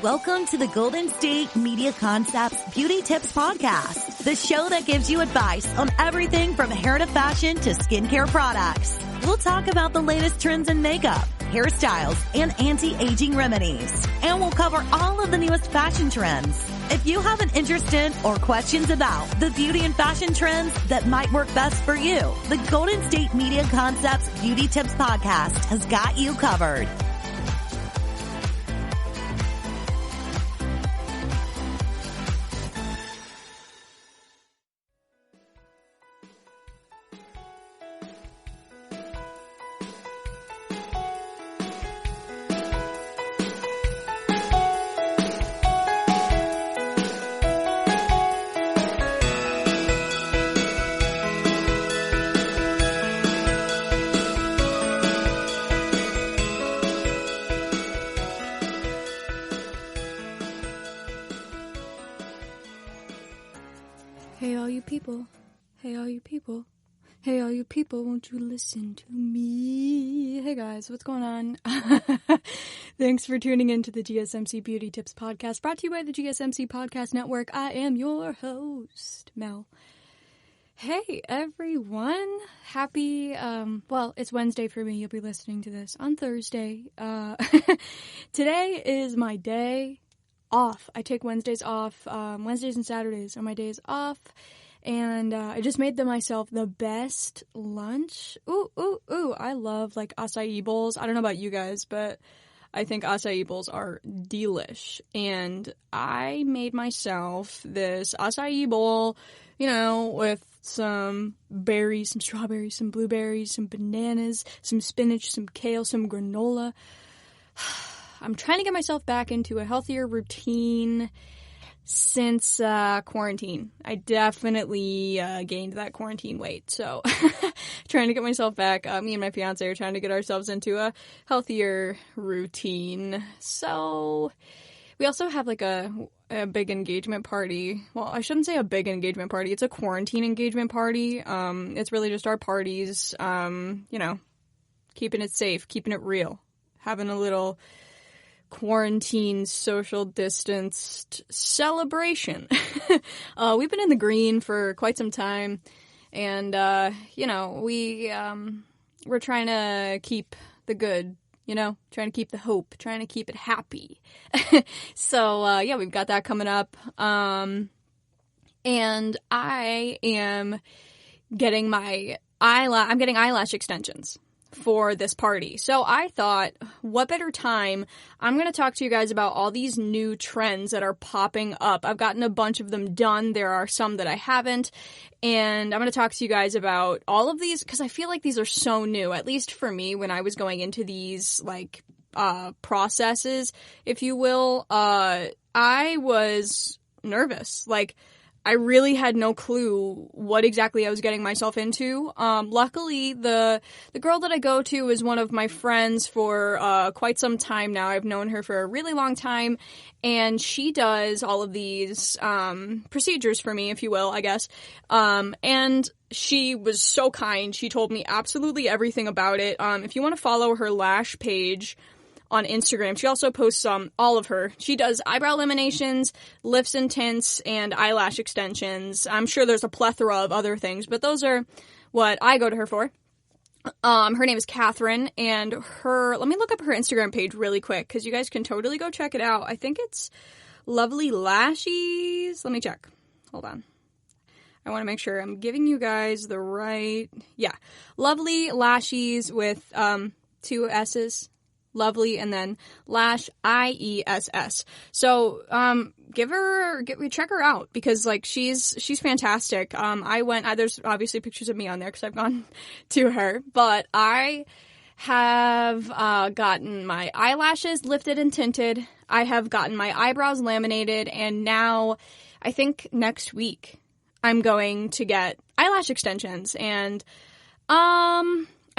Welcome to the Golden State Media Concepts Beauty Tips Podcast, the show that gives you advice on everything from hair to fashion to skincare products. We'll talk about the latest trends in makeup, hairstyles, and anti-aging remedies. And we'll cover all of the newest fashion trends. If you have an interest in or questions about the beauty and fashion trends that might work best for you, the Golden State Media Concepts Beauty Tips Podcast has got you covered. Hey all you people, hey all you people, hey all you people, won't you listen to me? Hey guys, what's going on? Thanks for tuning in to the GSMC Beauty Tips Podcast, brought to you by the GSMC Podcast Network. I am your host, Mel. Hey everyone, happy, it's Wednesday for me, you'll be listening to this on Thursday. Today is my day off. I take Wednesdays off. Wednesdays and Saturdays are my days off. And I just made myself the best lunch. Ooh. I love like acai bowls. I don't know about you guys, but I think acai bowls are delish. And I made myself this acai bowl, with some berries, some strawberries, some blueberries, some bananas, some spinach, some kale, some granola. I'm trying to get myself back into a healthier routine since quarantine. I definitely gained that quarantine weight, so trying to get myself back. Me and my fiance are trying to get ourselves into a healthier routine. So we also have like a big engagement party. Well, I shouldn't say a big engagement party. It's a quarantine engagement party. It's really just our parties, keeping it safe, keeping it real, having a little quarantine social distanced celebration. We've been in the green for quite some time, and we're trying to keep the good, trying to keep the hope, trying to keep it happy. So we've got that coming up, and I am getting I'm getting eyelash extensions for this party. So I thought, what better time? I'm going to talk to you guys about all these new trends that are popping up. I've gotten a bunch of them done. There are some that I haven't. And I'm going to talk to you guys about all of these because I feel like these are so new, at least for me when I was going into these processes, if you will. I was nervous. I really had no clue what exactly I was getting myself into. Luckily, the girl that I go to is one of my friends for quite some time now. I've known her for a really long time, and she does all of these procedures for me, if you will, I guess. And she was so kind. She told me absolutely everything about it. If you want to follow her lash page on Instagram, she also posts all of her. She does eyebrow laminations, lifts and tints, and eyelash extensions. I'm sure there's a plethora of other things, but those are what I go to her for. Her name is Catherine, and let me look up her Instagram page really quick, because you guys can totally go check it out. I think it's Lovely Lashes. Let me check. Hold on. I want to make sure I'm giving you guys the right... Yeah. Lovely Lashes with 2 S's. Lovely, and then Lash, IESS. So, check her out, because she's fantastic. There's obviously pictures of me on there because I've gone to her, but I have gotten my eyelashes lifted and tinted. I have gotten my eyebrows laminated, and now I think next week I'm going to get eyelash extensions, and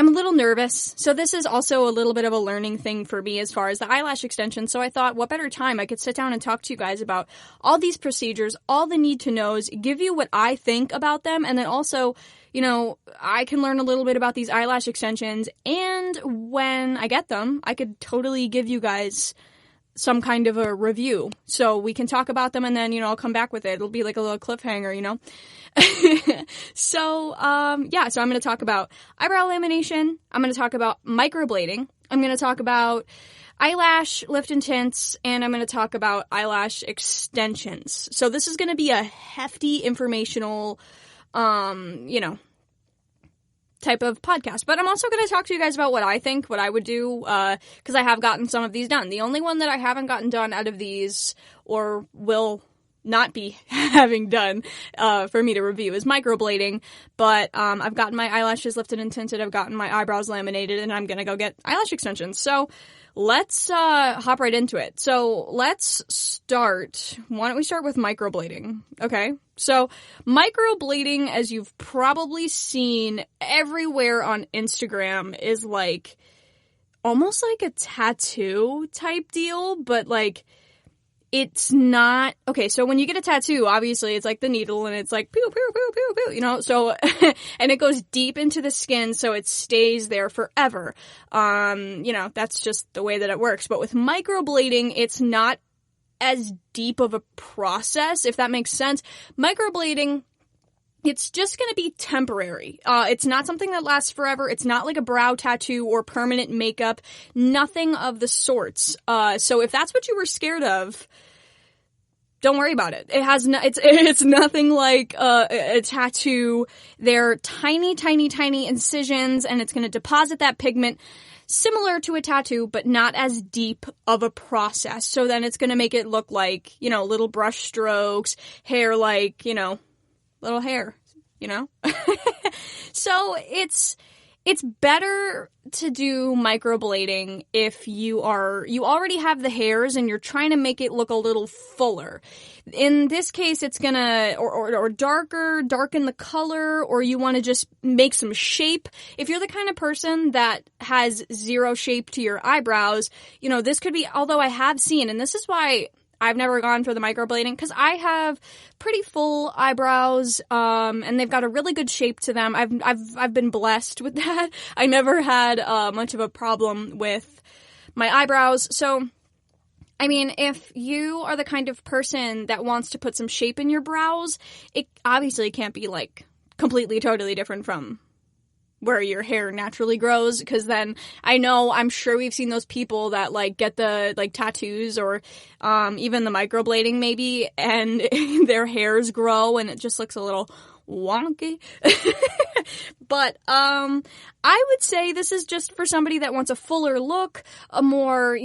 I'm a little nervous, so this is also a little bit of a learning thing for me as far as the eyelash extension. So I thought, what better time I could sit down and talk to you guys about all these procedures, all the need to knows, give you what I think about them, and then also, I can learn a little bit about these eyelash extensions, and when I get them, I could totally give you guys some kind of a review. So we can talk about them and then, I'll come back with it. It'll be like a little cliffhanger, So, so I'm going to talk about eyebrow lamination. I'm going to talk about microblading. I'm going to talk about eyelash lift and tints, and I'm going to talk about eyelash extensions. So this is going to be a hefty informational, type of podcast. But I'm also going to talk to you guys about what I think, what I would do, because I have gotten some of these done. The only one that I haven't gotten done out of these, or will not be having done for me to review, is microblading. But I've gotten my eyelashes lifted and tinted, I've gotten my eyebrows laminated, and I'm going to go get eyelash extensions. So let's hop right into it. So let's start. Why don't we start with microblading? Okay. So microblading, as you've probably seen everywhere on Instagram, is like almost like a tattoo type deal, but like it's not. Okay, so when you get a tattoo, obviously it's like the needle and it's like pew, pew, pew, pew, pew, so, and it goes deep into the skin so it stays there forever. That's just the way that it works. But with microblading, it's not as deep of a process, if that makes sense. Microblading, it's just going to be temporary. It's not something that lasts forever. It's not like a brow tattoo or permanent makeup. Nothing of the sorts. So if that's what you were scared of, don't worry about it. It's nothing like a tattoo. They're tiny, tiny, tiny incisions, and it's going to deposit that pigment similar to a tattoo, but not as deep of a process. So then it's going to make it look like, little brush strokes, hair like, little hair, So it's better to do microblading if you already have the hairs and you're trying to make it look a little fuller. In this case, it's gonna, or darken the color, or you want to just make some shape. If you're the kind of person that has zero shape to your eyebrows, this could be, although I have seen, and this is why I've never gone for the microblading, because I have pretty full eyebrows, and they've got a really good shape to them. I've been blessed with that. I never had much of a problem with my eyebrows. So, I mean, if you are the kind of person that wants to put some shape in your brows, it obviously can't be like completely, totally different from where your hair naturally grows, because then I'm sure we've seen those people that like get the like tattoos or even the microblading maybe, and their hairs grow and it just looks a little wonky. But I would say this is just for somebody that wants a fuller look, a more,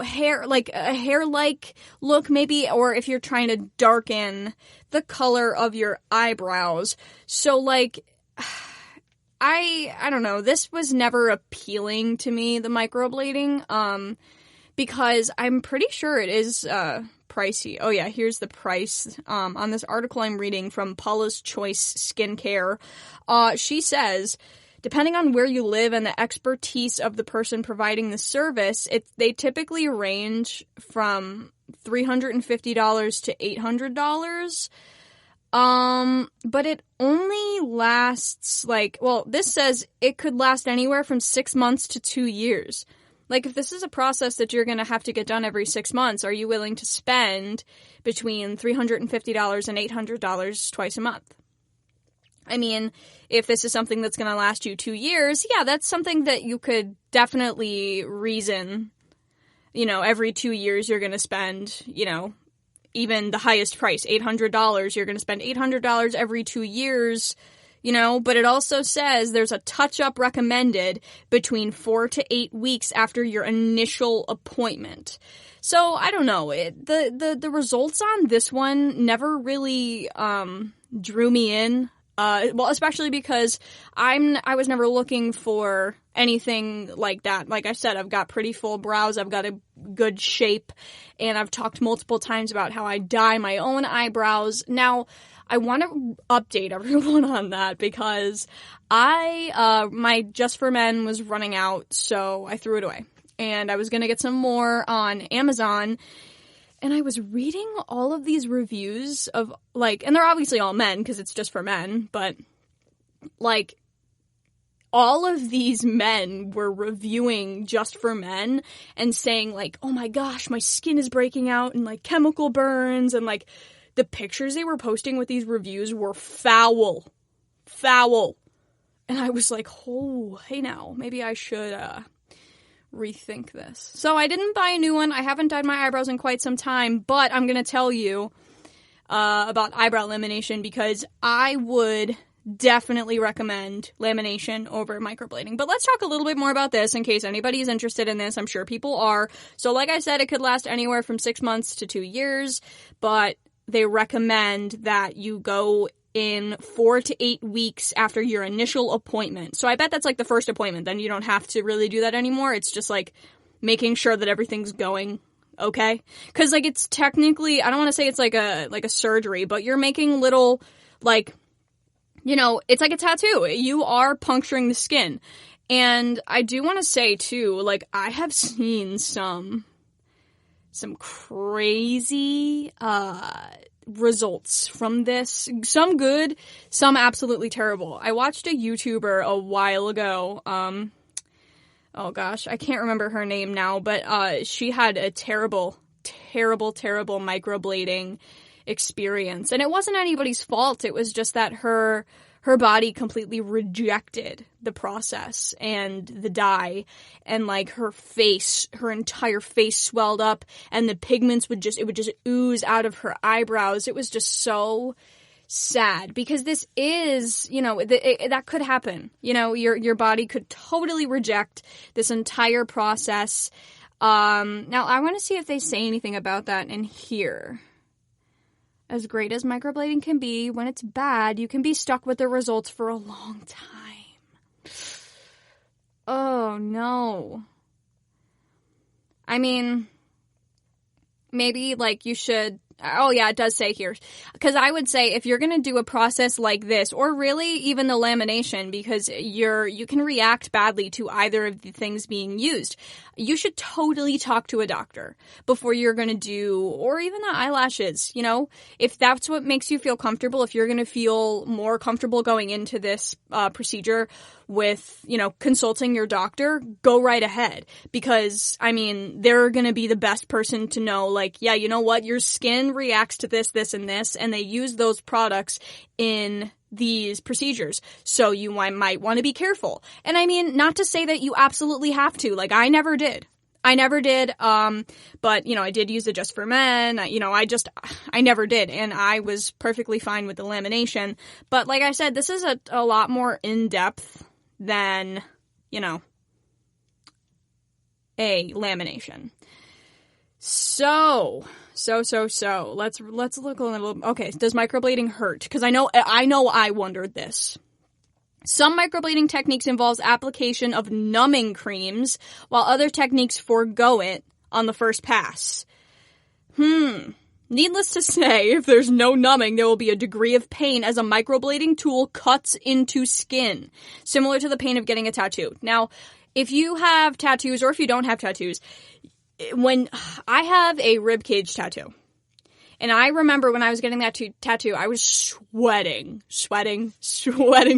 hair-like look maybe, or if you're trying to darken the color of your eyebrows. So like, I don't know, this was never appealing to me, the microblading, because I'm pretty sure it is pricey. Oh yeah, here's the price. On this article I'm reading from Paula's Choice Skincare, she says, depending on where you live and the expertise of the person providing the service, they typically range from $350 to $800. But it only lasts this says it could last anywhere from 6 months to 2 years. Like, if this is a process that you're going to have to get done every 6 months, are you willing to spend between $350 and $800 twice a month? I mean, if this is something that's going to last you 2 years, yeah, that's something that you could definitely reason, every 2 years you're going to spend, even the highest price, $800, you're going to spend $800 every 2 years, but it also says there's a touch-up recommended between 4 to 8 weeks after your initial appointment. So, I don't know, the results on this one never really drew me in. Especially because I was never looking for anything like that. Like I said, I've got pretty full brows, I've got a good shape, and I've talked multiple times about how I dye my own eyebrows. Now, I want to update everyone on that because my Just For Men was running out, so I threw it away. And I was going to get some more on Amazon. And I was reading all of these reviews of, and they're obviously all men because it's Just For Men, but, all of these men were reviewing Just for Men and saying, like, oh my gosh, my skin is breaking out and, like, chemical burns, and, like, the pictures they were posting with these reviews were foul. Foul. And I was like, oh, hey now, maybe I should rethink this. So I didn't buy a new one. I haven't dyed my eyebrows in quite some time, but I'm going to tell you about eyebrow lamination, because I would definitely recommend lamination over microblading. But let's talk a little bit more about this in case anybody's interested in this. I'm sure people are. So like I said, it could last anywhere from 6 months to 2 years, but they recommend that you go in 4 to 8 weeks after your initial appointment. So I bet that's like the first appointment. Then you don't have to really do that anymore. It's just like making sure that everything's going okay. Because like it's technically, I don't want to say it's like a surgery, but you're making little, like, you know, it's like a tattoo. You are puncturing the skin. And I do want to say, too, like, I have seen some crazy results from this. Some good, some absolutely terrible. I watched a YouTuber a while ago. Oh, gosh, I can't remember her name now, but she had a terrible microblading experience, and it wasn't anybody's fault. It was just that her body completely rejected the process and the dye, and like her entire face swelled up, and the pigments would just ooze out of her eyebrows. It was just so sad, because this is, you know, that could happen. You know, your body could totally reject this entire process. Now I want to see if they say anything about that in here. As great as microblading can be, when it's bad, you can be stuck with the results for a long time. Oh, no. I mean, maybe, like, you should... Oh, yeah, it does say here. Because I would say if you're going to do a process like this, or really even the lamination, because you can react badly to either of the things being used, you should totally talk to a doctor before you're going to do, or even the eyelashes, you know? If that's what makes you feel comfortable, if you're going to feel more comfortable going into this procedure with, you know, consulting your doctor, go right ahead. Because, I mean, they're going to be the best person to know, like, yeah, you know what, your skin reacts to this, this, and this, and they use those products in these procedures. So you might want to be careful. And I mean, not to say that you absolutely have to. Like, I never did. But, you know, I did use it Just for Men. You know, I never did. And I was perfectly fine with the lamination. But like I said, this is a lot more in-depth than, you know, a lamination. So let's look a little. Okay, does microblading hurt? Because I know I wondered this. Some microblading techniques involves application of numbing creams, while other techniques forego it on the first pass. Needless to say, if there's no numbing, there will be a degree of pain as a microblading tool cuts into skin, similar to the pain of getting a tattoo. Now, if you have tattoos or if you don't have tattoos, when I have a ribcage tattoo, and I remember when I was getting that tattoo, I was sweating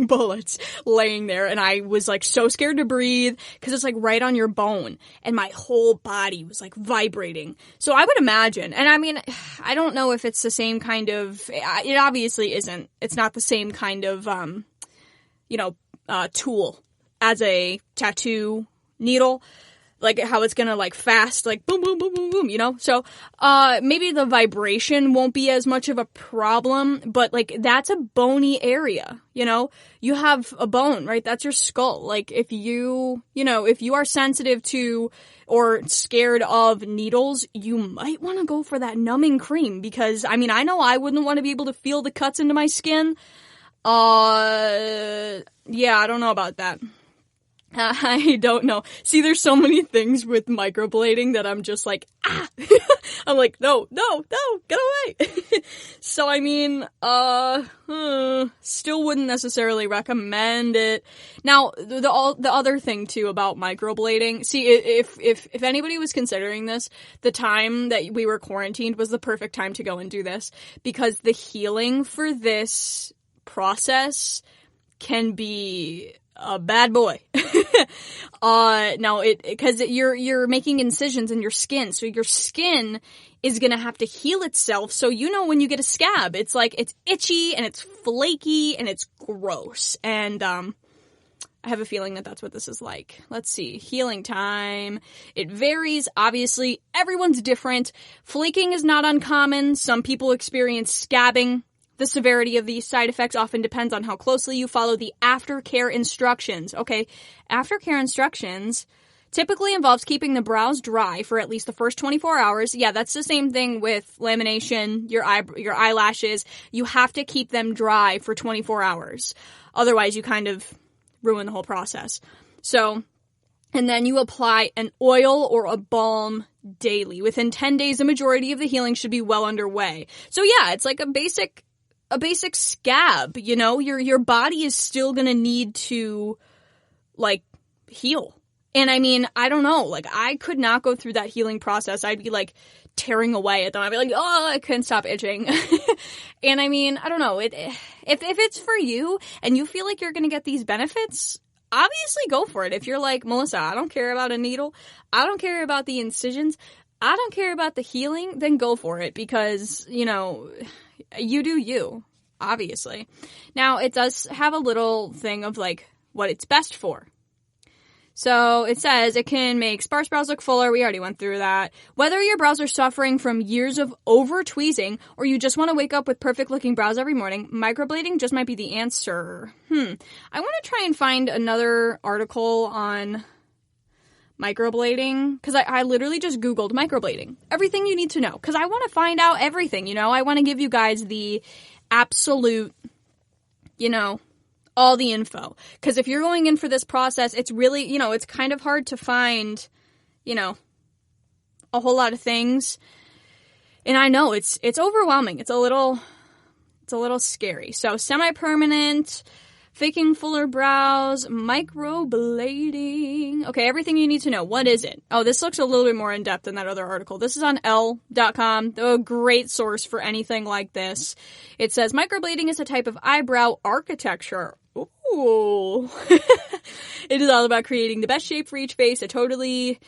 bullets laying there, and I was like so scared to breathe because it's like right on your bone, and my whole body was like vibrating. So I would imagine, and I mean, I don't know if it's the same kind of, it obviously isn't. It's not the same kind of, tool as a tattoo needle. Like how it's gonna like fast, like boom, boom, boom, boom, boom, you know? So, maybe the vibration won't be as much of a problem, but like that's a bony area, you know? You have a bone, right? That's your skull. Like if you are sensitive to or scared of needles, you might want to go for that numbing cream because, I mean, I know I wouldn't want to be able to feel the cuts into my skin. Yeah, I don't know about that. I don't know. See, there's so many things with microblading that I'm just like, I'm like, no, get away. So, I mean, still wouldn't necessarily recommend it. Now, the other thing, too, about microblading, see, if anybody was considering this, the time that we were quarantined was the perfect time to go and do this, because the healing for this process can be a bad boy. Now because you're making incisions in your skin, so your skin is gonna have to heal itself. So when you get a scab, it's like it's itchy and it's flaky and it's gross. And I have a feeling that that's what this is like. Let's see. Healing time. It varies. Obviously, everyone's different. Flaking is not uncommon. Some people experience scabbing. The severity of these side effects often depends on how closely you follow the aftercare instructions. Okay, aftercare instructions typically involves keeping the brows dry for at least the first 24 hours. Yeah, that's the same thing with lamination, your eyelashes. You have to keep them dry for 24 hours. Otherwise, you kind of ruin the whole process. So, and then you apply an oil or a balm daily. Within 10 days, the majority of the healing should be well underway. So yeah, it's like a basic scab, your body is still going to need to like heal. And I mean, I don't know, like I could not go through that healing process. I'd be like tearing away at them. I'd be like, oh, I couldn't stop itching. And I mean, I don't know, if it's for you and you feel like you're going to get these benefits, obviously go for it. If you're like, Melissa, I don't care about a needle. I don't care about the incisions. I don't care about the healing, then go for it because, you do you, obviously. Now, it does have a little thing of like what it's best for. So it says it can make sparse brows look fuller. We already went through that. Whether your brows are suffering from years of over-tweezing or you just want to wake up with perfect-looking brows every morning, microblading just might be the answer. I want to try and find another article on microblading because I literally just Googled microblading. Everything you need to know because I want to find out everything, I want to give you guys the absolute, all the info. Because if you're going in for this process, it's really, it's kind of hard to find, a whole lot of things. And I know it's overwhelming. It's a little scary. So semi-permanent, faking fuller brows, microblading. Okay, everything you need to know. What is it? Oh, this looks a little bit more in-depth than that other article. This is on Elle.com, a great source for anything like this. It says, microblading is a type of eyebrow architecture. Ooh. It is all about creating the best shape for each face. Okay,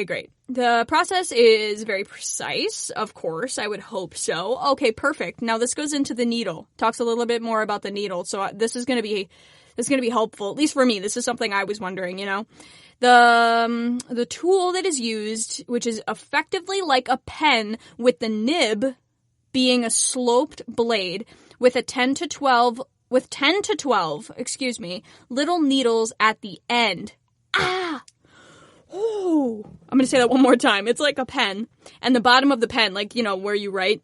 great. The process is very precise, of course. I would hope so. Okay, perfect. Now this goes into the needle. Talks a little bit more about the needle. So this is going to be helpful, at least for me. This is something I was wondering, The tool that is used, which is effectively like a pen with the nib being a sloped blade with 10 to 12, little needles at the end. Oh, I'm going to say that one more time. It's like a pen. And the bottom of the pen, like, where you write,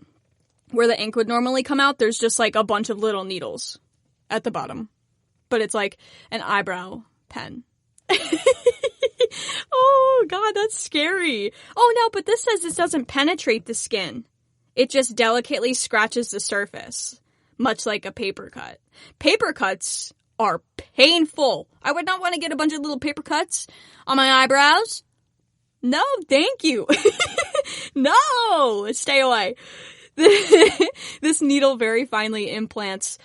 where the ink would normally come out, there's just like a bunch of little needles at the bottom. But it's like an eyebrow pen. Oh, God, that's scary. Oh, no, but this says this doesn't penetrate the skin. It just delicately scratches the surface, much like a paper cut. Paper cuts are painful. I would not want to get a bunch of little paper cuts on my eyebrows. No, thank you. No, stay away. This needle very finely implants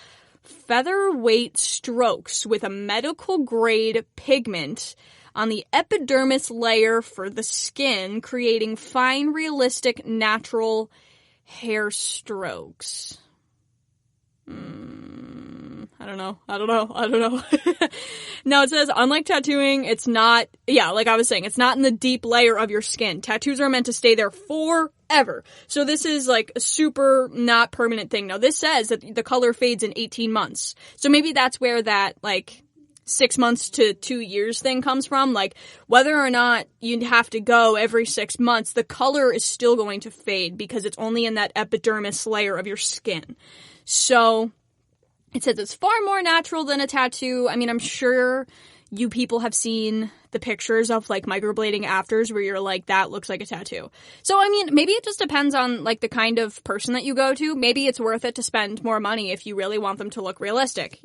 featherweight strokes with a medical grade pigment on the epidermis layer for the skin, creating fine, realistic, natural hair strokes. I don't know. No, it says, unlike tattooing, it's not, like I was saying, it's not in the deep layer of your skin. Tattoos are meant to stay there forever. So this is like a super not permanent thing. Now this says that the color fades in 18 months. So maybe that's where that like 6 months to 2 years thing comes from. Like whether or not you have to go every 6 months, the color is still going to fade because it's only in that epidermis layer of your skin. So it says it's far more natural than a tattoo. I mean, I'm sure you people have seen the pictures of like microblading afters where you're like, that looks like a tattoo. So, I mean, maybe it just depends on like the kind of person that you go to. Maybe it's worth it to spend more money if you really want them to look realistic,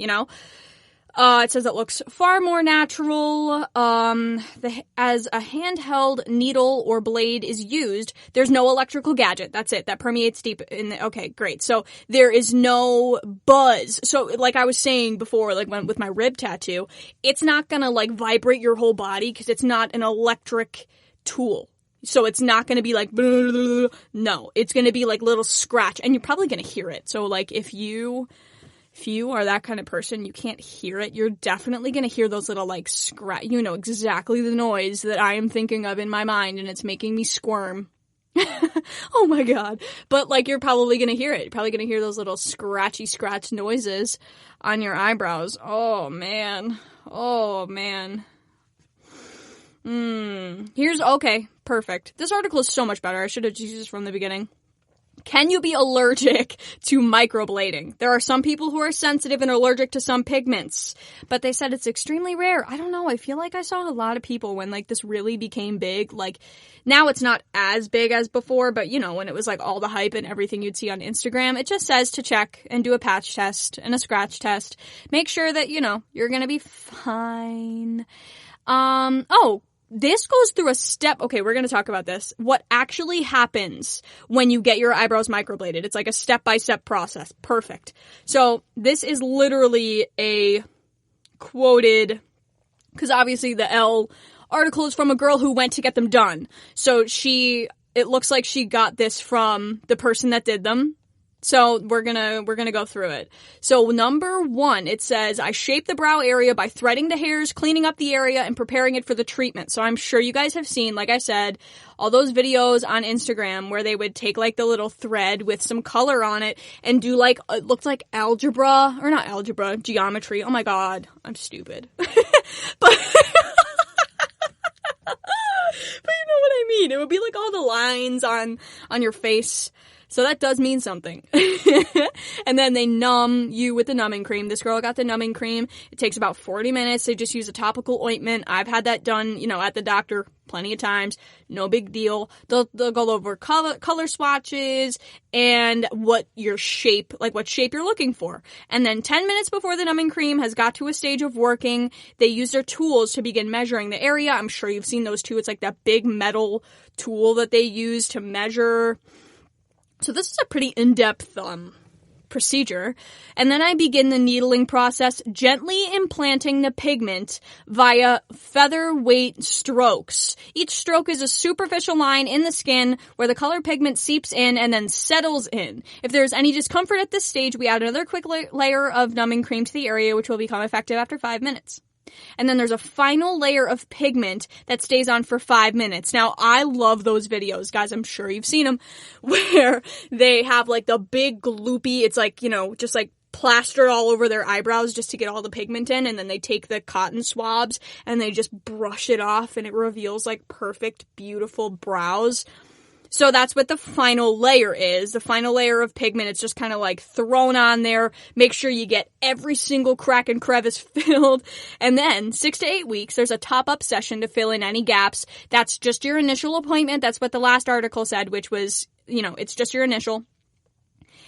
It says it looks far more natural. As a handheld needle or blade is used, there's no electrical gadget. That's it. That permeates deep in the, okay, great. So there is no buzz. So like I was saying before, like with my rib tattoo, it's not gonna like vibrate your whole body because it's not an electric tool. So it's not going to be like, blah, blah, blah. No, it's going to be like little scratch, and you're probably going to hear it. So like if you are that kind of person, you can't hear it, you're definitely going to hear those little like scratch. You know exactly the noise that I am thinking of in my mind, and it's making me squirm. Oh my God. But like you're probably going to hear it. You're probably going to hear those little scratchy scratch noises on your eyebrows. Oh man. Okay, perfect. This article is so much better. I should have used this from the beginning. Can you be allergic to microblading? There are some people who are sensitive and allergic to some pigments, but they said it's extremely rare. I don't know. I feel like I saw a lot of people when like this really became big. Like now it's not as big as before, but you know, when it was like all the hype and everything you'd see on Instagram, it just says to check and do a patch test and a scratch test. Make sure that, you know, you're going to be fine. This goes through a step. Okay, we're going to talk about this. What actually happens when you get your eyebrows microbladed. It's like a step-by-step process. Perfect. So this is literally a quoted, because obviously the Elle article is from a girl who went to get them done. So it looks like she got this from the person that did them. So we're gonna go through it. So number 1, it says, I shape the brow area by threading the hairs, cleaning up the area, and preparing it for the treatment. So I'm sure you guys have seen, like I said, all those videos on Instagram where they would take like the little thread with some color on it and do like, it looked like geometry. Oh my God, I'm stupid. But you know what I mean. It would be like all the lines on your face. So that does mean something. And then they numb you with the numbing cream. This girl got the numbing cream. It takes about 40 minutes. They just use a topical ointment. I've had that done, you know, at the doctor plenty of times. No big deal. They'll go over color swatches and what shape you're looking for. And then 10 minutes before the numbing cream has got to a stage of working, they use their tools to begin measuring the area. I'm sure you've seen those too. It's like that big metal tool that they use to measure. So this is a pretty in-depth procedure. And then I begin the needling process, gently implanting the pigment via featherweight strokes. Each stroke is a superficial line in the skin where the color pigment seeps in and then settles in. If there's any discomfort at this stage, we add another quick layer of numbing cream to the area, which will become effective after 5 minutes. And then there's a final layer of pigment that stays on for 5 minutes. Now, I love those videos, guys. I'm sure you've seen them, where they have like the big gloopy, it's like, you know, just like plastered all over their eyebrows just to get all the pigment in. And then they take the cotton swabs and they just brush it off and it reveals like perfect, beautiful brows. So that's what the final layer is. The final layer of pigment, it's just kind of like thrown on there. Make sure you get every single crack and crevice filled. And then 6 to 8 weeks, there's a top-up session to fill in any gaps. That's just your initial appointment. That's what the last article said, which was, you know, it's just your initial.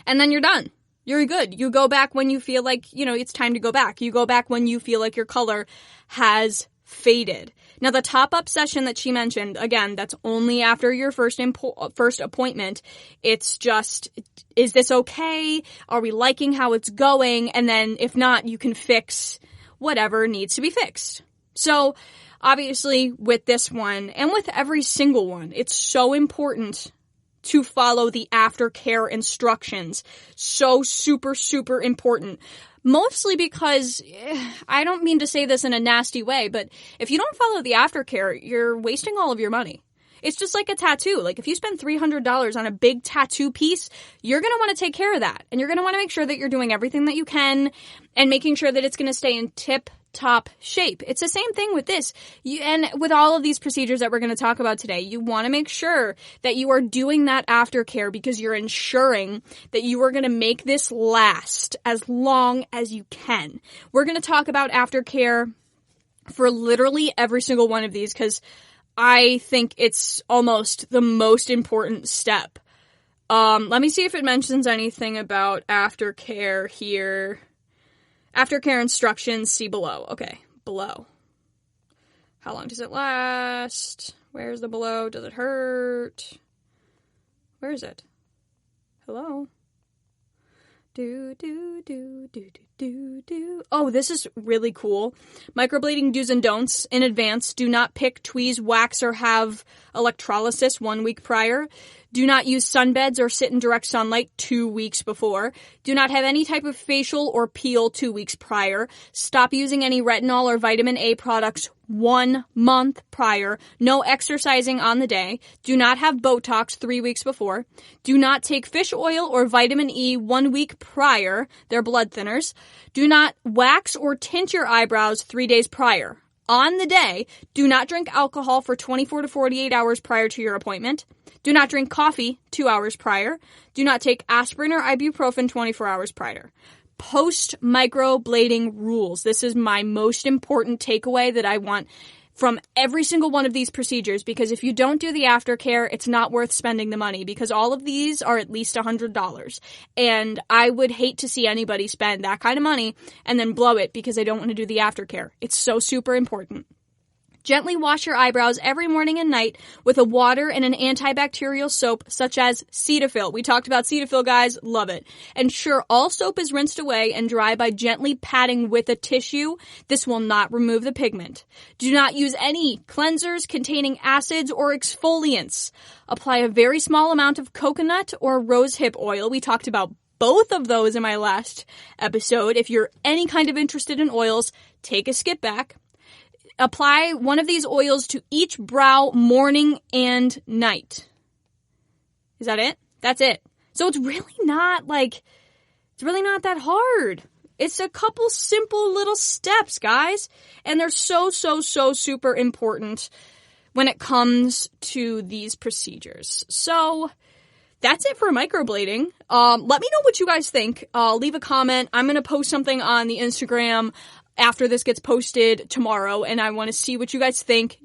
And then you're done. You're good. You go back when you feel like, you know, it's time to go back. You go back when you feel like your color has faded. Now, the top-up session that she mentioned, again, that's only after your first appointment. It's just, is this okay? Are we liking how it's going? And then if not, you can fix whatever needs to be fixed. So, obviously, with this one, and with every single one, it's so important to follow the aftercare instructions. So super, super important. Mostly because, I don't mean to say this in a nasty way, but if you don't follow the aftercare, you're wasting all of your money. It's just like a tattoo. Like if you spend $300 on a big tattoo piece, you're going to want to take care of that. And you're going to want to make sure that you're doing everything that you can and making sure that it's going to stay in tip-top shape. It's the same thing with this. And with all of these procedures that we're going to talk about today, you want to make sure that you are doing that aftercare because you're ensuring that you are going to make this last as long as you can. We're going to talk about aftercare for literally every single one of these because I think it's almost the most important step. Let me see if it mentions anything about aftercare here. Aftercare instructions, see below. Okay, below. How long does it last? Where's the below? Does it hurt? Where is it? Hello? Oh, this is really cool. Microblading do's and don'ts in advance. Do not pick, tweeze, wax, or have electrolysis 1 week prior. Do not use sunbeds or sit in direct sunlight 2 weeks before. Do not have any type of facial or peel 2 weeks prior. Stop using any retinol or vitamin A products 1 month prior. No exercising on the day. Do not have Botox 3 weeks before. Do not take fish oil or vitamin E 1 week prior. They're blood thinners. Do not wax or tint your eyebrows 3 days prior. On the day, do not drink alcohol for 24 to 48 hours prior to your appointment. Do not drink coffee 2 hours prior. Do not take aspirin or ibuprofen 24 hours prior. Post-microblading rules. This is my most important takeaway that I want from every single one of these procedures, because if you don't do the aftercare, it's not worth spending the money, because all of these are at least $100. And I would hate to see anybody spend that kind of money and then blow it because they don't want to do the aftercare. It's so super important. Gently wash your eyebrows every morning and night with a water and an antibacterial soap such as Cetaphil. We talked about Cetaphil, guys. Love it. Ensure all soap is rinsed away and dry by gently patting with a tissue. This will not remove the pigment. Do not use any cleansers containing acids or exfoliants. Apply a very small amount of coconut or rosehip oil. We talked about both of those in my last episode. If you're any kind of interested in oils, take a skip back. Apply one of these oils to each brow morning and night. Is that it? That's it. So it's really not that hard. It's a couple simple little steps, guys. And they're so super important when it comes to these procedures. So that's it for microblading. Let me know what you guys think. Leave a comment. I'm going to post something on the Instagram after this gets posted tomorrow, and I want to see what you guys think.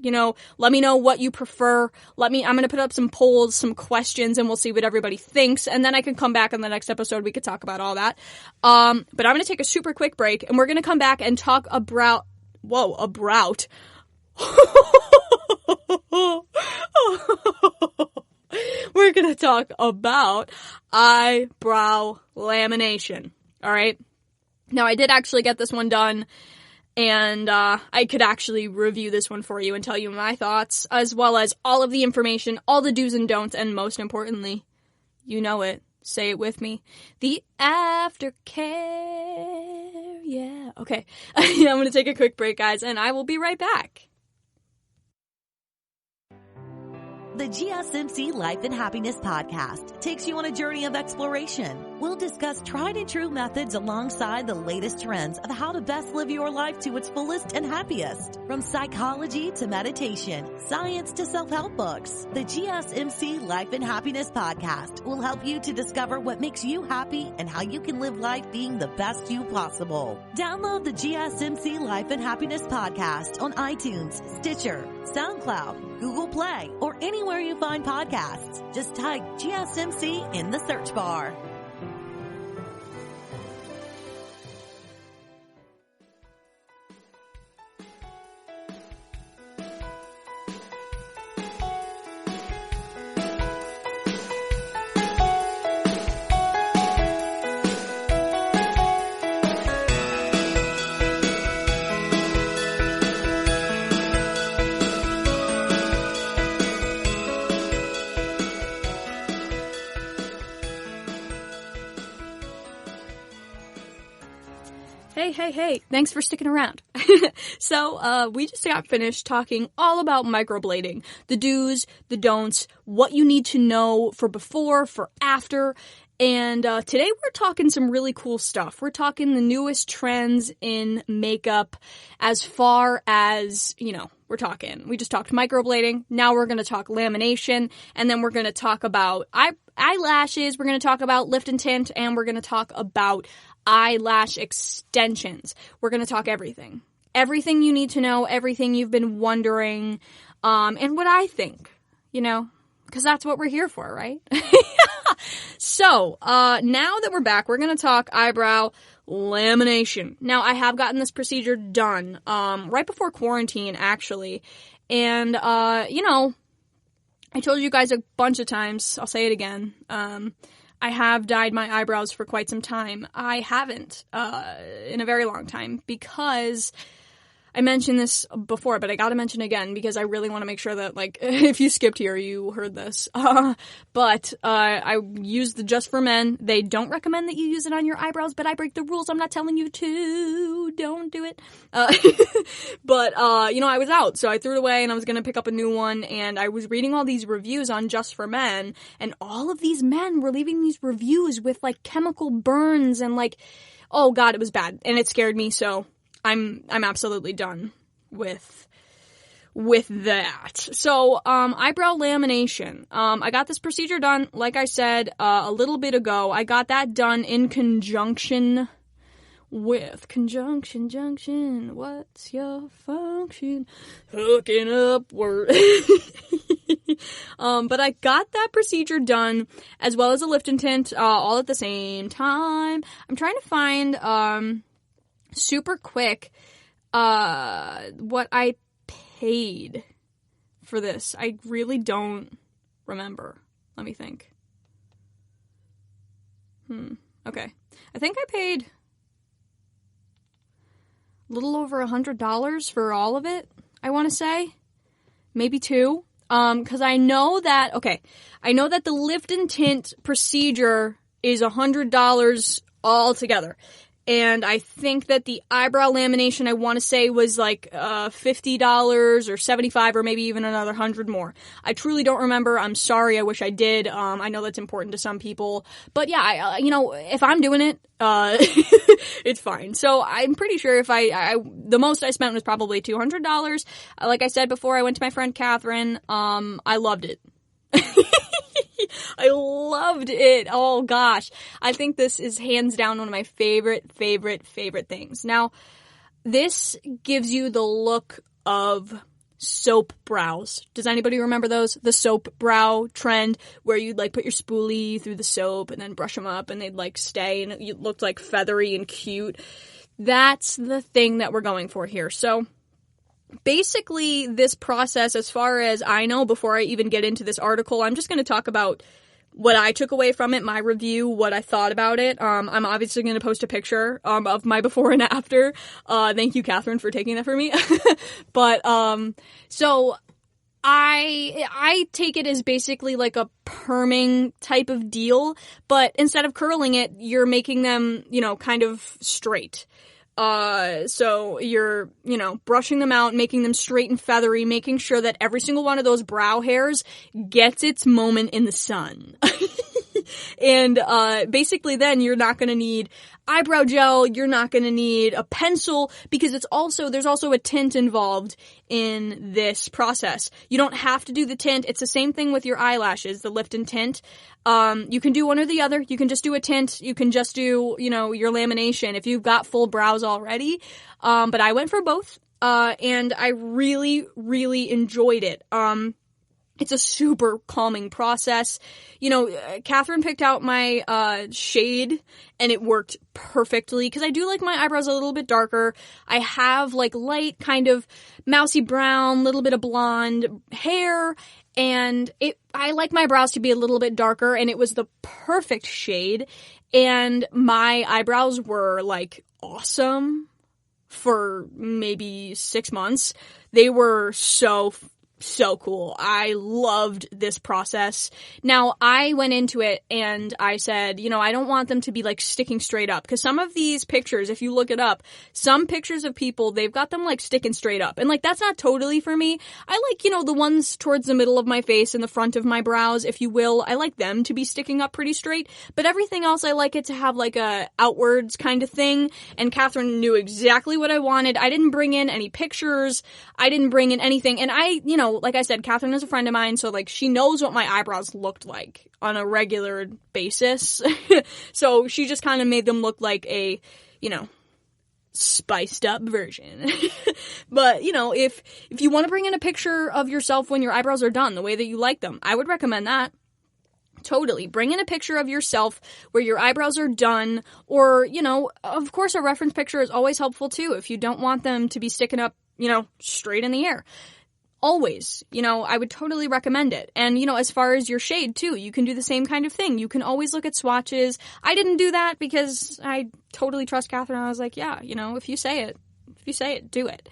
Let me know what you prefer. I'm going to put up some polls, some questions, and we'll see what everybody thinks. And then I can come back in the next episode. We could talk about all that. But I'm going to take a super quick break, and we're going to come back and talk about, we're going to talk about eyebrow lamination. All right. Now, I did actually get this one done, and I could actually review this one for you and tell you my thoughts, as well as all of the information, all the do's and don'ts, and most importantly, you know it, say it with me, the aftercare, yeah. Okay, I'm going to take a quick break, guys, and I will be right back. The GSMC Life and Happiness Podcast takes you on a journey of exploration. We'll discuss tried and true methods alongside the latest trends of how to best live your life to its fullest and happiest. From psychology to meditation, science to self-help books, the GSMC Life and Happiness Podcast will help you to discover what makes you happy and how you can live life being the best you possible. Download the GSMC Life and Happiness Podcast on iTunes, Stitcher, SoundCloud, Google Play, or anywhere you find podcasts. Just type GSMC in the search bar. Hey, thanks for sticking around. So, we just got finished talking all about microblading. The do's, the don'ts, what you need to know for before, for after. And today we're talking some really cool stuff. We're talking the newest trends in makeup as far as, we just talked microblading. Now we're going to talk lamination, and then we're going to talk about eyelashes. We're going to talk about lift and tint, and we're going to talk about eyelash extensions. We're going to talk everything. Everything you need to know, everything you've been wondering, and what I think, because that's what we're here for, right? So, now that we're back, we're going to talk eyebrow lamination. Now, I have gotten this procedure done, right before quarantine, actually. And, you know, I told you guys a bunch of times, I'll say it again, I have dyed my eyebrows for quite some time. I haven't, in a very long time, because I mentioned this before, but I gotta mention again because I really want to make sure that, like, if you skipped here, you heard this. But I use the Just for Men. They don't recommend that you use it on your eyebrows, but I break the rules. I'm not telling you to. Don't do it. But, you know, I was out, so I threw it away and I was gonna pick up a new one, and I was reading all these reviews on Just for Men, and all of these men were leaving these reviews with, like, chemical burns and, like, oh god, it was bad. And it scared me, so I'm absolutely done with that. So, eyebrow lamination. I got this procedure done, like I said, a little bit ago. I got that done in conjunction with junction. What's your function? Hooking up work. But I got that procedure done as well as a lift and tint, all at the same time. I'm trying to find, super quick, what I paid for this. I really don't remember. Let me think. Okay. I think I paid a little over $100 for all of it, I want to say. Maybe $2. Cause I know that the lift and tint procedure is $100 altogether. And I think that the eyebrow lamination, I want to say, was like $50 or $75 or maybe even another $100 more. I truly don't remember. I'm sorry. I wish I did. I know that's important to some people. But yeah, you know, if I'm doing it, it's fine. So I'm pretty sure if the most I spent was probably $200. Like I said before, I went to my friend Catherine. I loved it. I loved it. Oh gosh. I think this is hands down one of my favorite things. Now, this gives you the look of soap brows. Does anybody remember those? The soap brow trend where you'd like put your spoolie through the soap and then brush them up and they'd like stay and it looked like feathery and cute. That's the thing that we're going for here. So basically, this process, as far as I know, before I even get into this article, I'm just going to talk about what I took away from it, my review, what I thought about it. I'm obviously going to post a picture of my before and after. Thank you, Catherine, for taking that for me. But so I take it as basically like a perming type of deal, but instead of curling it, you're making them, you know, kind of straight. So you're, you know, brushing them out, making them straight and feathery, making sure that every single one of those brow hairs gets its moment in the sun. And, basically then you're not gonna need eyebrow gel, you're not gonna need a pencil, because there's also a tint involved in this process. You don't have to do the tint. It's the same thing with your eyelashes, the lift and tint. You can do one or the other. You can just do a tint. You can just do, you know, your lamination if you've got full brows already. But I went for both. And I really, really enjoyed it. It's a super calming process. You know, Catherine picked out my, shade, and it worked perfectly, because I do like my eyebrows a little bit darker. I have, like, light, kind of mousy brown, little bit of blonde hair, and I like my brows to be a little bit darker, and it was the perfect shade, and my eyebrows were, like, awesome for maybe 6 months. They were so cool. I loved this process. Now, I went into it and I said, you know, I don't want them to be like sticking straight up, because some of these pictures, if you look it up, some pictures of people, they've got them like sticking straight up, and like that's not totally for me. I like, you know, the ones towards the middle of my face and the front of my brows, if you will. I like them to be sticking up pretty straight, but everything else I like it to have like a outwards kind of thing, and Catherine knew exactly what I wanted. I didn't bring in any pictures. I didn't bring in anything, and I, you know, like I said, Catherine is a friend of mine, so, like, she knows what my eyebrows looked like on a regular basis. So she just kind of made them look like a, you know, spiced up version. But, you know, if you want to bring in a picture of yourself when your eyebrows are done, the way that you like them, I would recommend that. Totally. Bring in a picture of yourself where your eyebrows are done, or, you know, of course a reference picture is always helpful too if you don't want them to be sticking up, you know, straight in the air. Always, you know, I would totally recommend it. And, you know, as far as your shade too, you can do the same kind of thing. You can always look at swatches. I didn't do that because I totally trust Catherine. I was like, yeah, you know, if you say it, do it.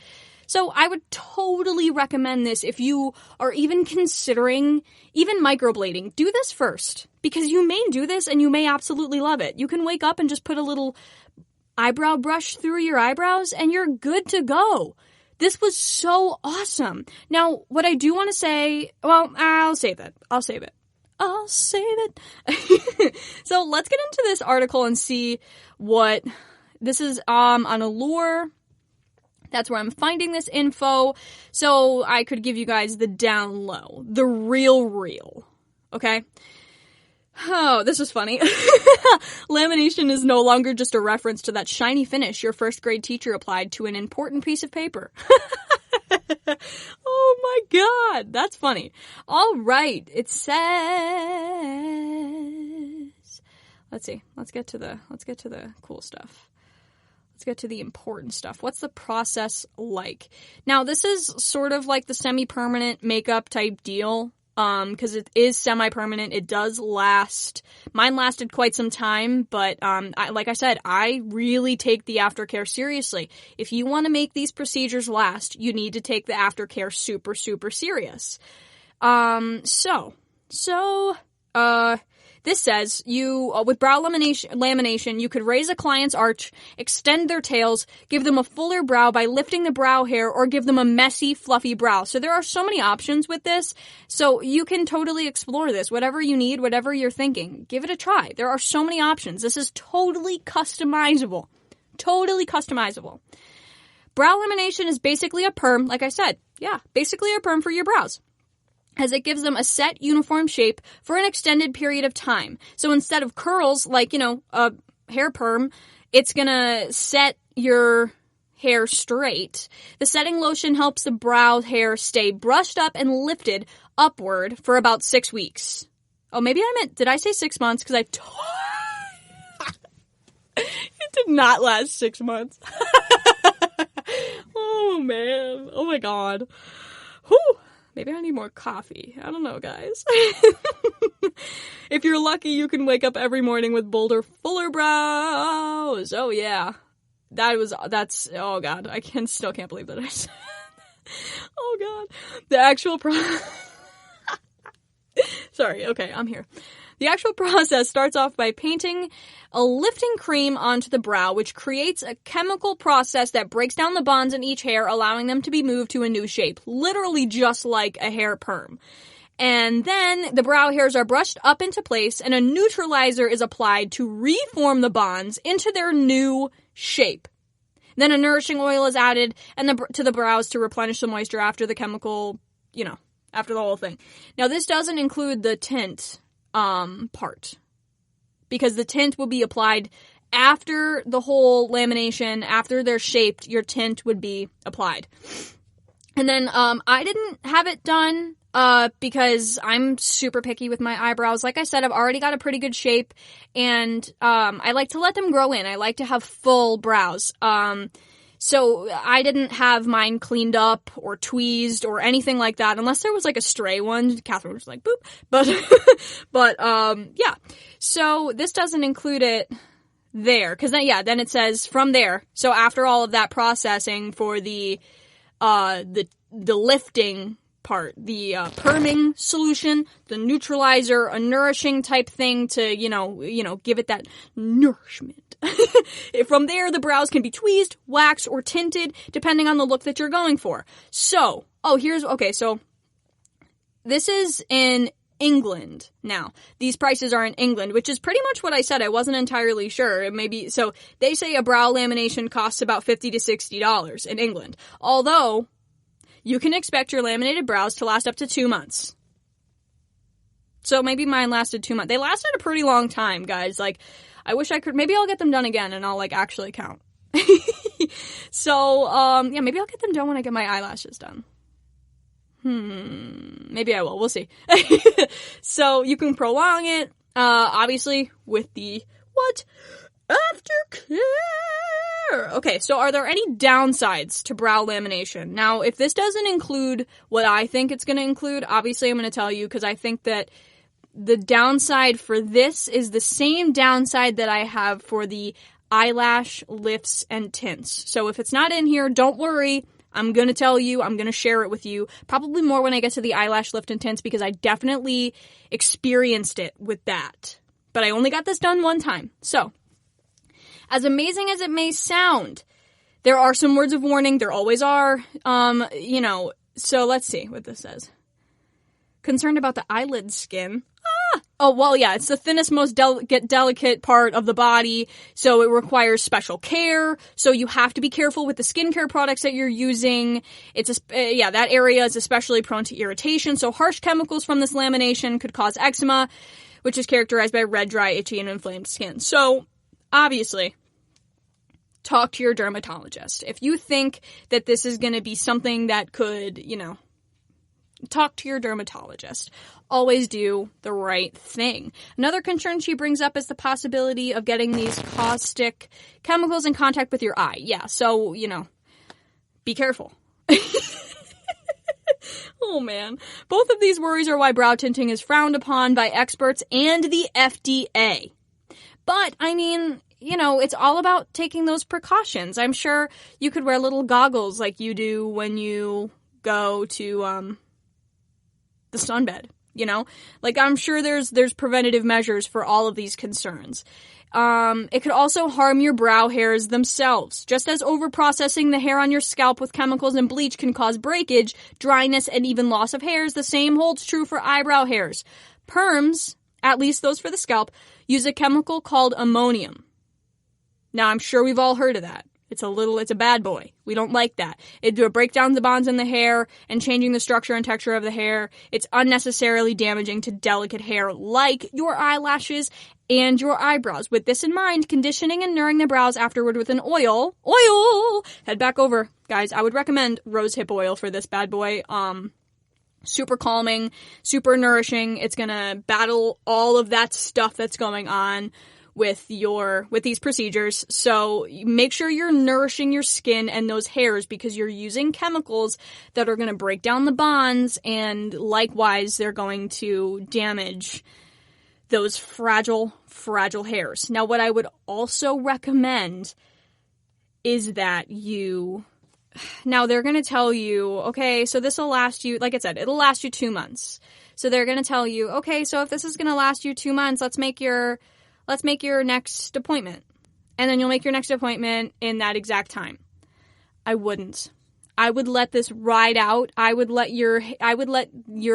So I would totally recommend this if you are even considering even microblading. Do this first, because you may do this and you may absolutely love it. You can wake up and just put a little eyebrow brush through your eyebrows and you're good to go. This was so awesome. Now, what I do want to say, well, I'll save it. So let's get into this article and see what this is on Allure. That's where I'm finding this info, so I could give you guys the down low, the real, okay? Oh, this is funny. Lamination is no longer just a reference to that shiny finish your first grade teacher applied to an important piece of paper. Oh my god, that's funny. All right, it says, let's see, let's get to the cool stuff. Let's get to the important stuff. What's the process like? Now, this is sort of like the semi-permanent makeup type deal, because it is semi-permanent. It does last. Mine lasted quite some time, but like I said, I really take the aftercare seriously. If you want to make these procedures last, you need to take the aftercare super, super serious. This says with brow lamination, you could raise a client's arch, extend their tails, give them a fuller brow by lifting the brow hair, or give them a messy, fluffy brow. So there are so many options with this. So you can totally explore this. Whatever you need, whatever you're thinking, give it a try. There are so many options. This is totally customizable. Totally customizable. Brow lamination is basically a perm, like I said. Yeah, basically a perm for your brows, as it gives them a set, uniform shape for an extended period of time. So instead of curls, like, you know, a hair perm, it's gonna set your hair straight. The setting lotion helps the brow hair stay brushed up and lifted upward for about 6 weeks. Oh, maybe I meant, did I say 6 months? Because it did not last 6 months. Oh, man. Oh, my God. Whew. Maybe I need more coffee. I don't know, guys. If you're lucky, you can wake up every morning with bolder, fuller brows. Oh, yeah. That's, oh, God. I still can't believe that I said that. Oh, God. The actual Sorry, okay, I'm here. The actual process starts off by painting a lifting cream onto the brow, which creates a chemical process that breaks down the bonds in each hair, allowing them to be moved to a new shape. Literally just like a hair perm. And then the brow hairs are brushed up into place, and a neutralizer is applied to reform the bonds into their new shape. Then a nourishing oil is added to the brows to replenish the moisture after the chemical, you know, after the whole thing. Now, this doesn't include the tint part, because the tint will be applied after the whole lamination. After they're shaped, your tint would be applied. And then I didn't have it done because I'm super picky with my eyebrows. Like I said, I've already got a pretty good shape, and I like to let them grow in. I like to have full brows. So I didn't have mine cleaned up or tweezed or anything like that, unless there was like a stray one. Catherine was like, boop. But yeah. So this doesn't include it there, because then it says from there. So after all of that processing for the lifting part, the perming solution, the neutralizer, a nourishing type thing to, you know, give it that nourishment. From there, the brows can be tweezed, waxed, or tinted, depending on the look that you're going for. So, so this is in England now. These prices are in England, which is pretty much what I said. I wasn't entirely sure. So they say a brow lamination costs about $50 to $60 in England. Although, you can expect your laminated brows to last up to 2 months. So maybe mine lasted 2 months. They lasted a pretty long time, guys. Like, I wish I could. Maybe I'll get them done again and I'll, like, actually count. So, yeah, maybe I'll get them done when I get my eyelashes done. Maybe I will. We'll see. So you can prolong it, obviously, with the aftercare. Okay, so are there any downsides to brow lamination? Now, if this doesn't include what I think it's going to include, obviously I'm going to tell you, because I think that the downside for this is the same downside that I have for the eyelash lifts and tints. So if it's not in here, don't worry. I'm going to tell you, I'm going to share it with you, probably more when I get to the eyelash lift and tints, because I definitely experienced it with that. But I only got this done one time. So, as amazing as it may sound, there are some words of warning. There always are. So let's see what this says. Concerned about the eyelid skin. Oh, well, yeah, it's the thinnest, most delicate part of the body, so it requires special care, so you have to be careful with the skincare products that you're using. That area is especially prone to irritation, so harsh chemicals from this lamination could cause eczema, which is characterized by red, dry, itchy, and inflamed skin. So, obviously, talk to your dermatologist. If you think that this is going to be something that could, talk to your dermatologist. Always do the right thing. Another concern she brings up is the possibility of getting these caustic chemicals in contact with your eye. Yeah, so, be careful. Oh, man. Both of these worries are why brow tinting is frowned upon by experts and the FDA. But, it's all about taking those precautions. I'm sure you could wear little goggles like you do when you go to, the sunbed, I'm sure there's preventative measures for all of these concerns. It could also harm your brow hairs themselves. Just as overprocessing the hair on your scalp with chemicals and bleach can cause breakage, dryness, and even loss of hairs, the same holds true for eyebrow hairs. Perms, at least those for the scalp, use a chemical called ammonium. Now, I'm sure we've all heard of that. It's a bad boy. We don't like that. It will break down the bonds in the hair and changing the structure and texture of the hair. It's unnecessarily damaging to delicate hair like your eyelashes and your eyebrows. With this in mind, conditioning and nourishing the brows afterward with an oil, head back over. Guys, I would recommend rosehip oil for this bad boy. Super calming, super nourishing. It's gonna battle all of that stuff that's going on with these procedures. So make sure you're nourishing your skin and those hairs, because you're using chemicals that are going to break down the bonds, and likewise they're going to damage those fragile hairs. Now, what I would also recommend is that now they're going to tell you, okay, so this will last you, like I said, it'll last you 2 months. So they're going to tell you, okay, so if this is going to last you 2 months, let's make your next appointment. And then you'll make your next appointment in that exact time. I wouldn't. I would let this ride out. I would let your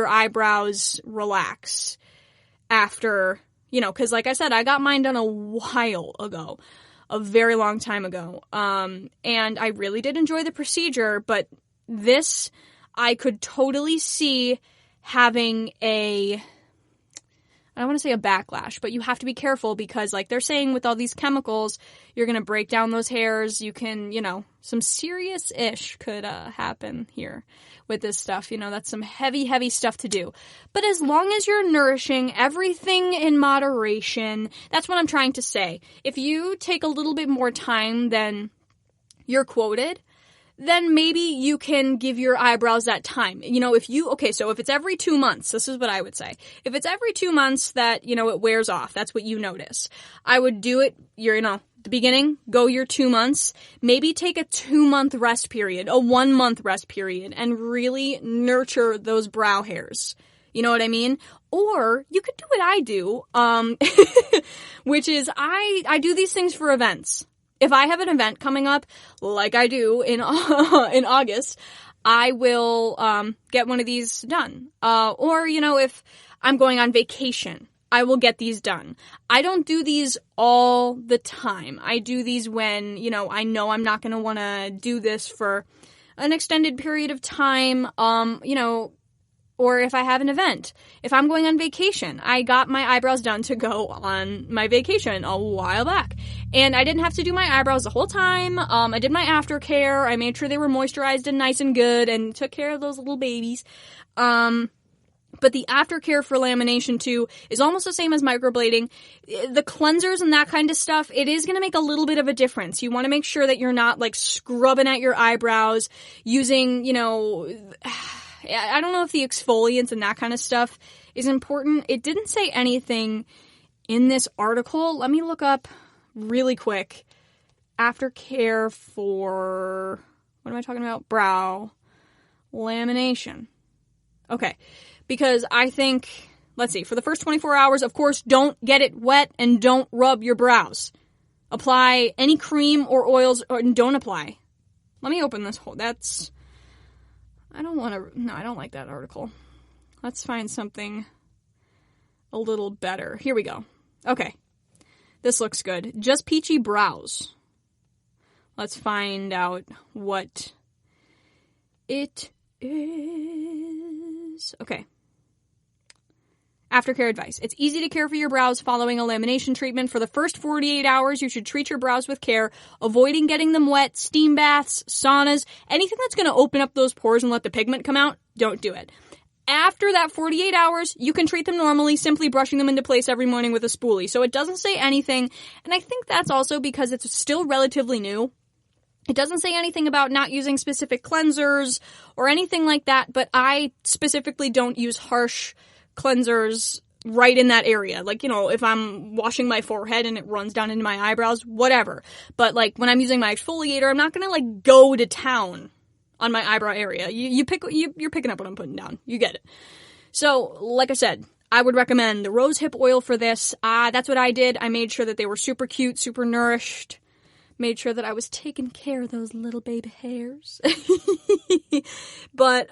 eyebrows relax after, because like I said, I got mine done a while ago, a very long time ago. And I really did enjoy the procedure, but this, I could totally see having I don't want to say a backlash, but you have to be careful, because like they're saying, with all these chemicals, you're going to break down those hairs. You can, some serious ish could happen here with this stuff. That's some heavy stuff to do. But as long as you're nourishing everything in moderation, that's what I'm trying to say. If you take a little bit more time than you're quoted, then maybe you can give your eyebrows that time. So if it's every 2 months, this is what I would say. If it's every 2 months that, it wears off, that's what you notice. I would do it, the beginning, go your 2 months, maybe take a 2-month rest period, a 1-month rest period, and really nurture those brow hairs. You know what I mean? Or you could do what I do, which is I do these things for events. If I have an event coming up, like I do in August, I will get one of these done. Or, if I'm going on vacation, I will get these done. I don't do these all the time. I do these when, I know I'm not going to want to do this for an extended period of time. or if I have an event. If I'm going on vacation, I got my eyebrows done to go on my vacation a while back. And I didn't have to do my eyebrows the whole time. I did my aftercare. I made sure they were moisturized and nice and good and took care of those little babies. But the aftercare for lamination too is almost the same as microblading. The cleansers and that kind of stuff, it is going to make a little bit of a difference. You want to make sure that you're not like scrubbing at your eyebrows using, you know, I don't know if the exfoliants and that kind of stuff is important. It didn't say anything in this article. Let me look up really quick. Aftercare for, what am I talking about? Brow lamination. Okay. Because I think, let's see, for the first 24 hours, of course, don't get it wet and don't rub your brows. Apply any cream or oils, or don't apply. Let me open this whole, I don't like that article. Let's find something a little better. Here we go. Okay. This looks good. Just peachy brows. Let's find out what it is. Okay. Aftercare advice. It's easy to care for your brows following a lamination treatment. For the first 48 hours, you should treat your brows with care, avoiding getting them wet, steam baths, saunas, anything that's going to open up those pores and let the pigment come out, don't do it. After that 48 hours, you can treat them normally, simply brushing them into place every morning with a spoolie. So it doesn't say anything, and I think that's also because it's still relatively new. It doesn't say anything about not using specific cleansers or anything like that, but I specifically don't use harsh cleansers right in that area. Like, you know, if I'm washing my forehead and it runs down into my eyebrows, whatever. But like when I'm using my exfoliator, I'm not gonna like go to town on my eyebrow area. You're picking up what I'm putting down. You get it. So, like I said, I would recommend the rose hip oil for this. That's what I did. I made sure that they were super cute, super nourished. Made sure that I was taking care of those little baby hairs. But,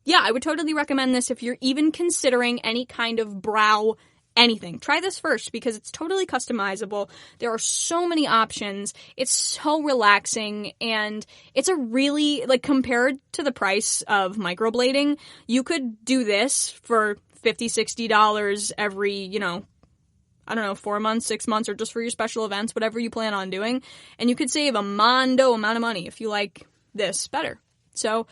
yeah, I would totally recommend this if you're even considering any kind of brow anything. Try this first because it's totally customizable. There are so many options. It's so relaxing, and it's a really, like, compared to the price of microblading, you could do this for $50, $60 every, you know, I don't know, 4 months, 6 months, or just for your special events, whatever you plan on doing. And you could save a mondo amount of money if you like this better. So,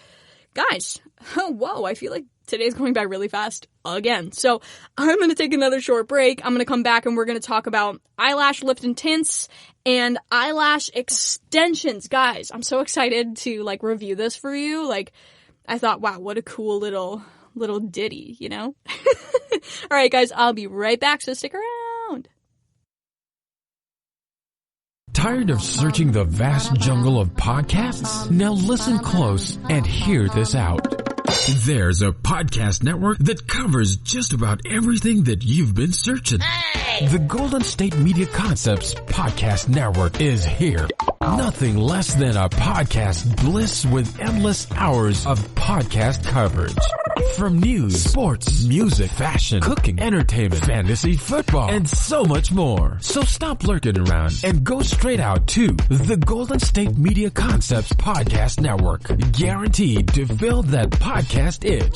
guys, whoa, I feel like today's going by really fast again. So, I'm going to take another short break. I'm going to come back and we're going to talk about eyelash lift and tints and eyelash extensions. Guys, I'm so excited to, like, review this for you. Like, I thought, wow, what a cool little ditty, you know? All right, guys, I'll be right back, so stick around. Tired of searching the vast jungle of podcasts? Now listen close and hear this out. There's a podcast network that covers just about everything that you've been searching. Hey! The Golden State Media Concepts Podcast Network is here. Nothing less than a podcast bliss with endless hours of podcast coverage. From news, sports, music, fashion, cooking, entertainment, fantasy, football, and so much more. So stop lurking around and go straight out to the Golden State Media Concepts Podcast Network. Guaranteed to fill that podcast itch.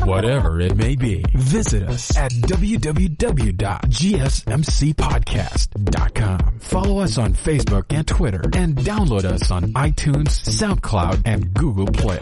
Whatever it may be. Visit us at www.gsmcpodcast.com. Follow us on Facebook and Twitter, and download us on iTunes, SoundCloud, and Google Play.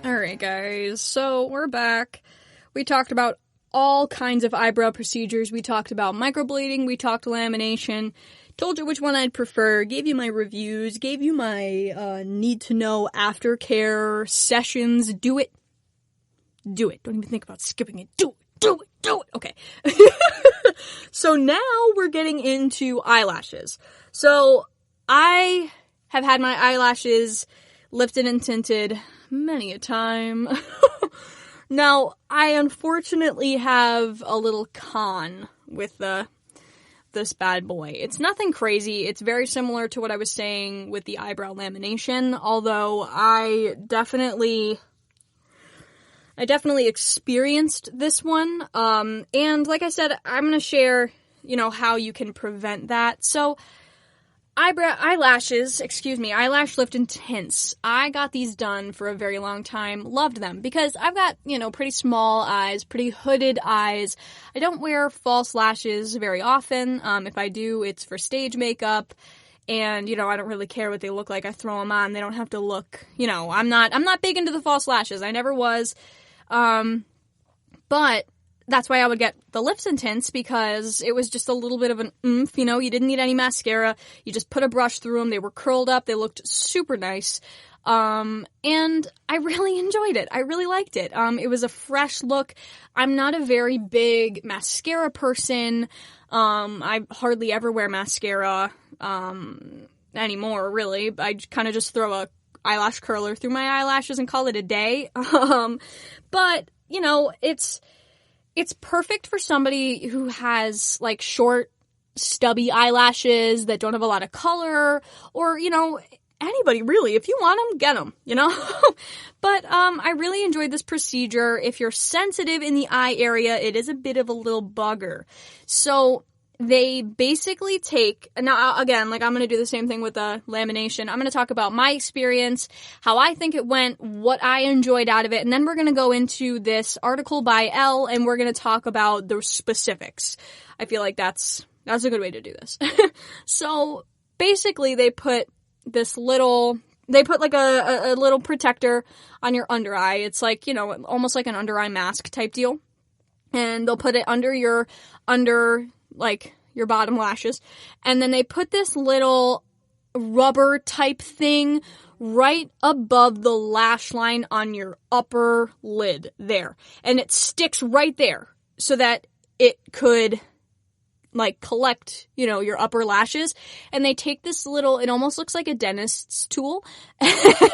Alright guys, so we're back. We talked about all kinds of eyebrow procedures. We talked about microblading, we talked lamination, told you which one I'd prefer, gave you my reviews, gave you my need to know aftercare sessions. Do it. Do it. Don't even think about skipping it. Do it. Do it. Do it. Okay. So now we're getting into eyelashes. So I have had my eyelashes lifted and tinted many a time. Now, I unfortunately have a little con with this bad boy. It's nothing crazy. It's very similar to what I was saying with the eyebrow lamination, although I definitely experienced this one. And like I said, I'm going to share, how you can prevent that. So, eyelash lift and tints. I got these done for a very long time. Loved them because I've got, pretty small eyes, pretty hooded eyes. I don't wear false lashes very often. If I do, it's for stage makeup. And, I don't really care what they look like. I throw them on. They don't have to look, I'm not big into the false lashes. I never was. But that's why I would get the lifts and tints, because it was just a little bit of an oomph, you didn't need any mascara. You just put a brush through them. They were curled up. They looked super nice. And I really enjoyed it. I really liked it. It was a fresh look. I'm not a very big mascara person. I hardly ever wear mascara, anymore, really. I kind of just throw a eyelash curler through my eyelashes and call it a day. But, it's perfect for somebody who has, like, short, stubby eyelashes that don't have a lot of color, or, anybody, really. If you want them, get them, But, I really enjoyed this procedure. If you're sensitive in the eye area, it is a bit of a little bugger. So, they basically take, now again, like, I'm going to do the same thing with the lamination. I'm going to talk about my experience, how I think it went, what I enjoyed out of it, and then we're going to go into this article by Elle, and we're going to talk about the specifics. I feel like that's a good way to do this. So, basically, they put like a little protector on your under eye. It's like, almost like an under eye mask type deal. And they'll put it under your bottom lashes. And then they put this little rubber type thing right above the lash line on your upper lid there. And it sticks right there so that it could, collect, your upper lashes. And they take this little, it almost looks like a dentist's tool.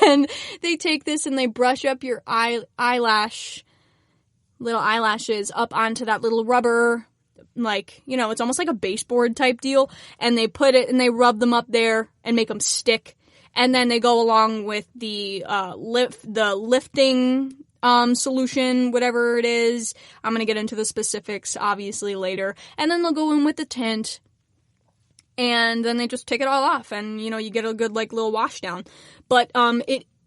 And they take this and they brush up your little eyelashes up onto that little rubber, it's almost like a baseboard type deal, and they put it and they rub them up there and make them stick, and then they go along with the lifting solution, whatever it is. I'm gonna get into the specifics obviously later, and then they'll go in with the tint, and then they just take it all off, and you get a good little wash down. But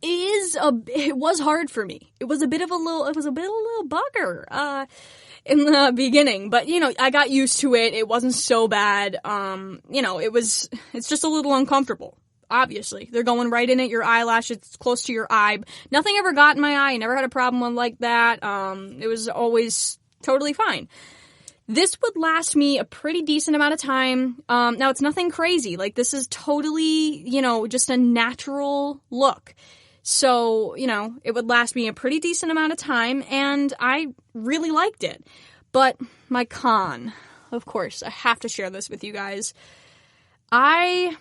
it was hard for me. It was a bit of a little bugger, in the beginning, but, I got used to it. It wasn't so bad. It's just a little uncomfortable. Obviously, they're going right in at your eyelash. It's close to your eye. Nothing ever got in my eye. I never had a problem with like that. It was always totally fine. This would last me a pretty decent amount of time. Now it's nothing crazy. This is totally, just a natural look. So, it would last me a pretty decent amount of time, and I really liked it. But my con, of course, I have to share this with you guys. I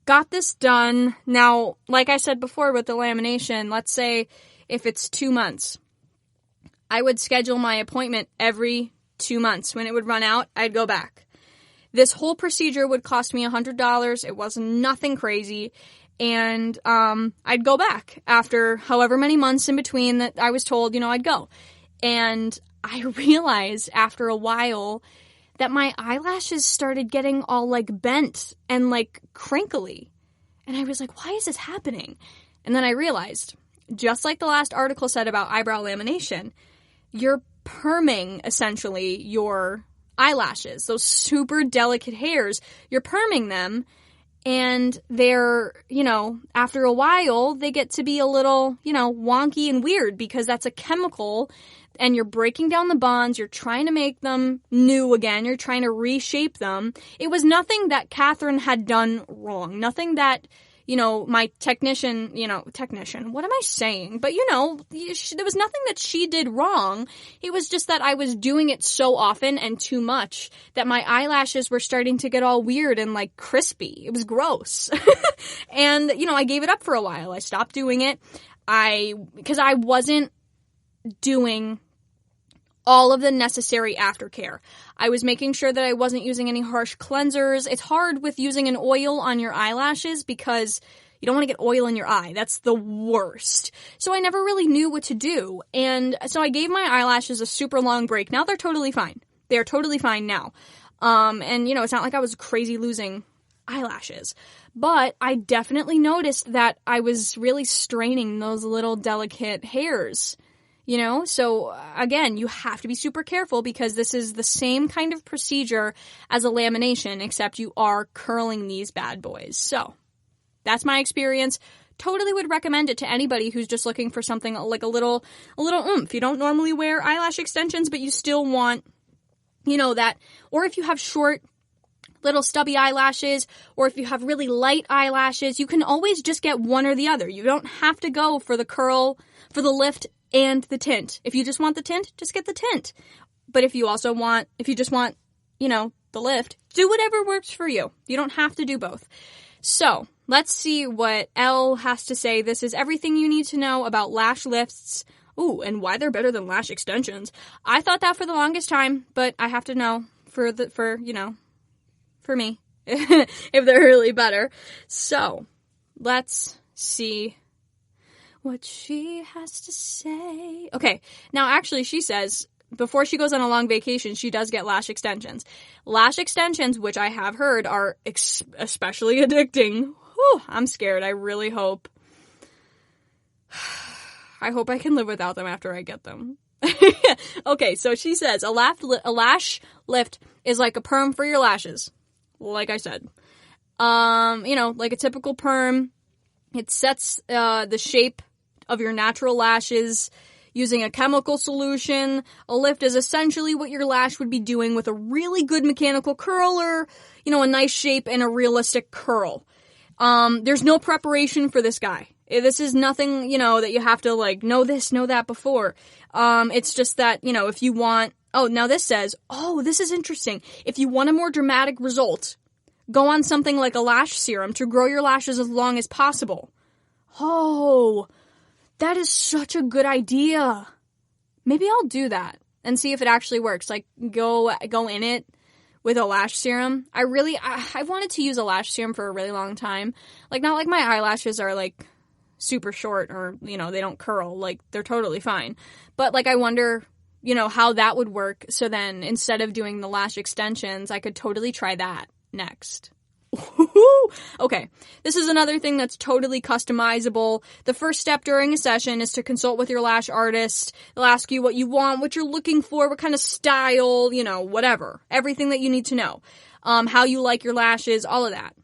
got this done. Now, like I said before with the lamination, let's say if it's 2 months, I would schedule my appointment every 2 months. When it would run out, I'd go back. This whole procedure would cost me $100. It was nothing crazy. And I'd go back after however many months in between that I was told, I'd go. And I realized after a while that my eyelashes started getting all bent and crinkly. And I was like, why is this happening? And then I realized, just like the last article said about eyebrow lamination, you're perming essentially your eyelashes, those super delicate hairs. You're perming them. And they're, after a while, they get to be a little, wonky and weird because that's a chemical and you're breaking down the bonds. You're trying to make them new again. You're trying to reshape them. It was nothing that Catherine had done wrong. Nothing that, my technician, what am I saying? But, there was nothing that she did wrong. It was just that I was doing it so often and too much that my eyelashes were starting to get all weird and like crispy. It was gross. And, I gave it up for a while. I stopped doing it. Because I wasn't doing all of the necessary aftercare. I was making sure that I wasn't using any harsh cleansers. It's hard with using an oil on your eyelashes because you don't want to get oil in your eye. That's the worst. So I never really knew what to do. And so I gave my eyelashes a super long break. Now they're totally fine. They are totally fine now. And it's not like I was crazy losing eyelashes. But I definitely noticed that I was really straining those little delicate hairs. So again, you have to be super careful because this is the same kind of procedure as a lamination, except you are curling these bad boys. So that's my experience. Totally would recommend it to anybody who's just looking for something like a little oomph. You don't normally wear eyelash extensions, but you still want, that, or if you have short, little stubby eyelashes, or if you have really light eyelashes, you can always just get one or the other. You don't have to go for the curl, for the lift, and the tint. If you just want the tint, just get the tint. But if you just want, the lift, do whatever works for you. You don't have to do both. So, let's see what Elle has to say. This is everything you need to know about lash lifts. Ooh, and why they're better than lash extensions. I thought that for the longest time, but I have to know for me, if they're really better. So, let's see what she has to say. Okay, now actually she says before she goes on a long vacation, she does get lash extensions. Lash extensions, which I have heard, are especially addicting. Whew, I'm scared. I really hope. I hope I can live without them after I get them. Okay, so she says a lash lift is like a perm for your lashes. Like I said. Like a typical perm. It sets the shape of your natural lashes using a chemical solution. A lift is essentially what your lash would be doing with a really good mechanical curler, a nice shape and a realistic curl. There's no preparation for this guy. This is nothing, that you have to know this, know that before. It's just that, if you want, now this says, this is interesting. If you want a more dramatic result, go on something like a lash serum to grow your lashes as long as possible. Oh, that is such a good idea. Maybe I'll do that and see if it actually works. Like, go in it with a lash serum. I wanted to use a lash serum for a really long time. Like, not like my eyelashes are, super short or, they don't curl. Like, they're totally fine. But, I wonder, how that would work. So then, instead of doing the lash extensions, I could totally try that next. Okay, this is another thing that's totally customizable. The first step during a session is to consult with your lash artist. They'll ask you what you want, what you're looking for, what kind of style, whatever. Everything that you need to know. How you like your lashes, all of that.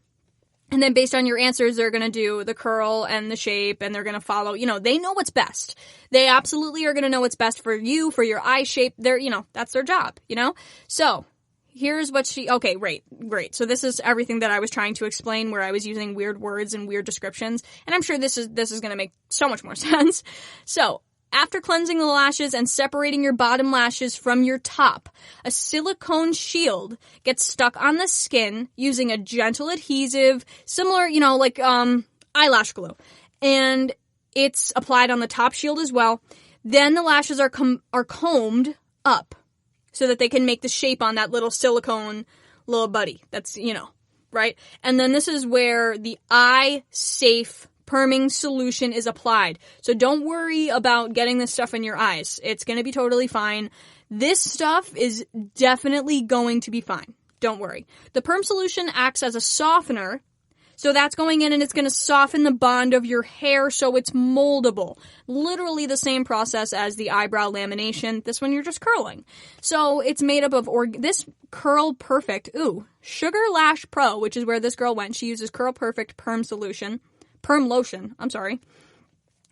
And then based on your answers, they're going to do the curl and the shape, and they're going to follow, they know what's best. They absolutely are going to know what's best for you, for your eye shape. They're, that's their job, So, here's what okay, great. So this is everything that I was trying to explain where I was using weird words and weird descriptions. And I'm sure this is going to make so much more sense. So, after cleansing the lashes and separating your bottom lashes from your top, a silicone shield gets stuck on the skin using a gentle adhesive, similar, eyelash glue. And it's applied on the top shield as well. Then the lashes are combed up so that they can make the shape on that little silicone little buddy. That's, right? And then this is where the eye safe perming solution is applied. So don't worry about getting this stuff in your eyes. It's going to be totally fine. This stuff is definitely going to be fine. Don't worry. The perm solution acts as a softener. So that's going in and it's going to soften the bond of your hair so it's moldable. Literally the same process as the eyebrow lamination. This one you're just curling. So it's made up of this Curl Perfect. Sugar Lash Pro, which is where this girl went. She uses Curl Perfect perm lotion,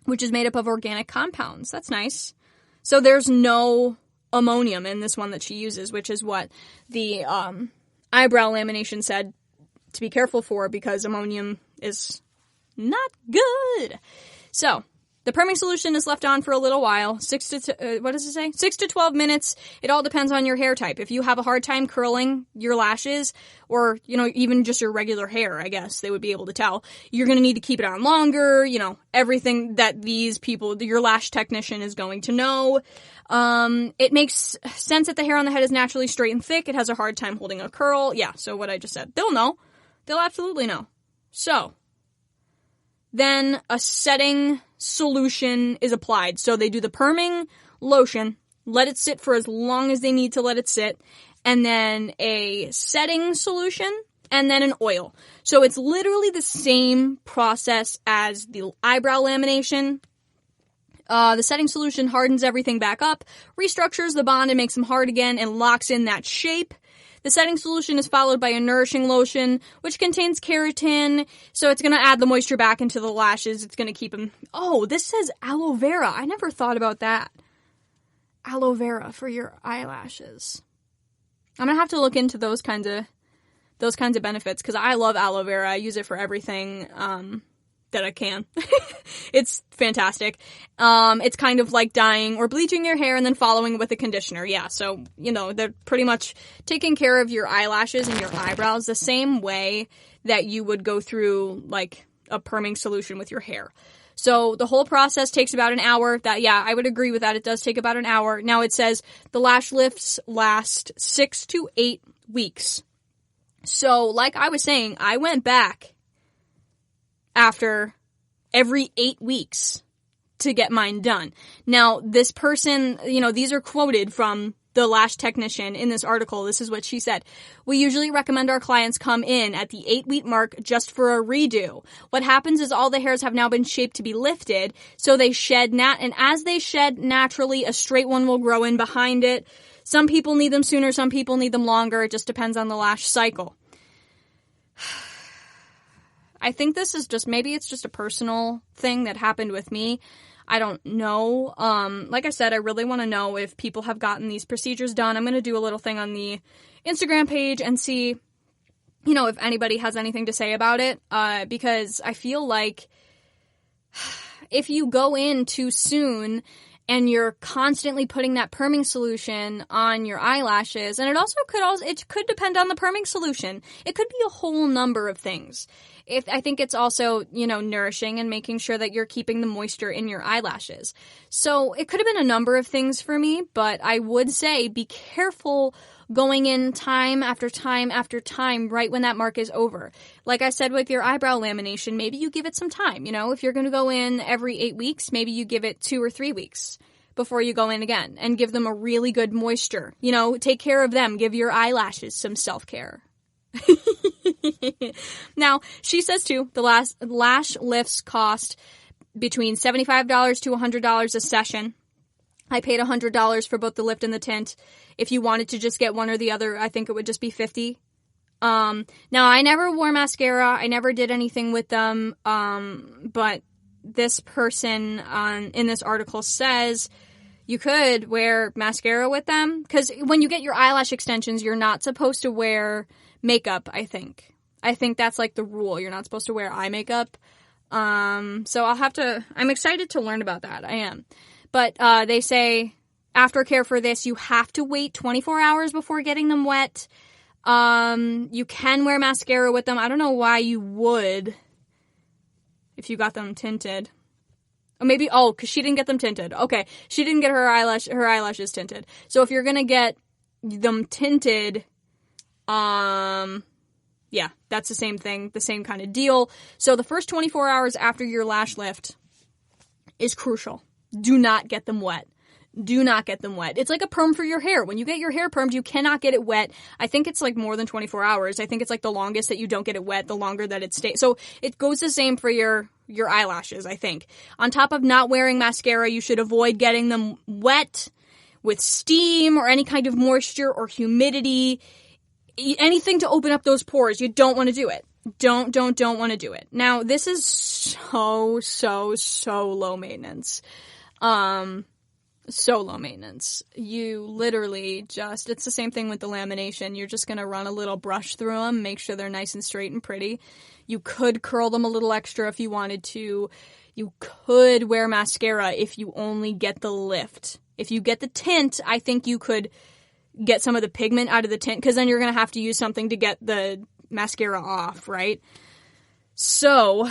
which is made up of organic compounds. That's nice. So there's no ammonium in this one that she uses, which is what the eyebrow lamination said to be careful for because ammonium is Not good. So, the perming solution is left on for a little while, 6 to 12 minutes. It all depends on your hair type. If you have a hard time curling your lashes, or, even just your regular hair, I guess they would be able to tell, you're going to need to keep it on longer, everything that these people, your lash technician, is going to know. It makes sense that the hair on the head is naturally straight and thick. It has a hard time holding a curl. Yeah, so what I just said. They'll know. They'll absolutely know. So, then a setting solution is applied. So they do the perming lotion, let it sit for as long as they need to let it sit, and then a setting solution, and then an oil. So it's literally the same process as the eyebrow lamination. The setting solution hardens everything back up, restructures the bond and makes them hard again, and locks in that shape. The setting solution is followed by a nourishing lotion, which contains keratin, so it's going to add the moisture back into the lashes. It's going to keep them... Oh, this says aloe vera. I never thought about that. Aloe vera for your eyelashes. I'm going to have to look into those kinds of benefits, because I love aloe vera. I use it for everything that I can. It's fantastic. It's kind of like dyeing or bleaching your hair and then following with a conditioner. Yeah, so, they're pretty much taking care of your eyelashes and your eyebrows the same way that you would go through, like, a perming solution with your hair. So the whole process takes about an hour. I would agree with that. It does take about an hour. Now it says the lash lifts last 6 to 8 weeks. So, like I was saying, I went back after every 8 weeks to get mine done. Now, this person, these are quoted from the lash technician in this article. This is what she said. We usually recommend our clients come in at the 8-week mark just for a redo. What happens is all the hairs have now been shaped to be lifted, so they shed and as they shed naturally, a straight one will grow in behind it. Some people need them sooner, some people need them longer. It just depends on the lash cycle. I think this is maybe it's just a personal thing that happened with me. I don't know. Like I said, I really want to know if people have gotten these procedures done. I'm going to do a little thing on the Instagram page and see, if anybody has anything to say about it. Because I feel like if you go in too soon and you're constantly putting that perming solution on your eyelashes, and it could depend on the perming solution. It could be a whole number of things. I think it's also, nourishing and making sure that you're keeping the moisture in your eyelashes. So it could have been a number of things for me, but I would say be careful going in time after time after time right when that mark is over. Like I said with your eyebrow lamination, maybe you give it some time. If you're going to go in every 8 weeks, maybe you give it 2 or 3 weeks before you go in again and give them a really good moisture. Take care of them. Give your eyelashes some self-care. Now, she says too, the lash lifts cost between $75 to $100 a session. I paid $100 for both the lift and the tint. If you wanted to just get one or the other, I think it would just be $50. Now, I never wore mascara. I never did anything with them. But this person in this article says you could wear mascara with them. Because when you get your eyelash extensions, you're not supposed to wear makeup, I think. I think that's like the rule. You're not supposed to wear eye makeup. So I'm excited to learn about that. I am. But they say aftercare for this, you have to wait 24 hours before getting them wet. You can wear mascara with them. I don't know why you would if you got them tinted. Or maybe, because she didn't get them tinted. Okay, she didn't get her eyelashes tinted. So if you're going to get them tinted, yeah, that's the same thing, the same kind of deal. So the first 24 hours after your lash lift is crucial. Do not get them wet. Do not get them wet. It's like a perm for your hair. When you get your hair permed, you cannot get it wet. I think it's like more than 24 hours. I think it's like the longest that you don't get it wet, the longer that it stays. So it goes the same for your eyelashes, I think. On top of not wearing mascara, you should avoid getting them wet with steam or any kind of moisture or humidity. Anything to open up those pores. You don't want to do it. Don't want to do it. Now, this is so low maintenance. So low maintenance. You literally it's the same thing with the lamination. You're just going to run a little brush through them, make sure they're nice and straight and pretty. You could curl them a little extra if you wanted to. You could wear mascara if you only get the lift. If you get the tint, I think you could get some of the pigment out of the tint, because then you're going to have to use something to get the mascara off, right? So,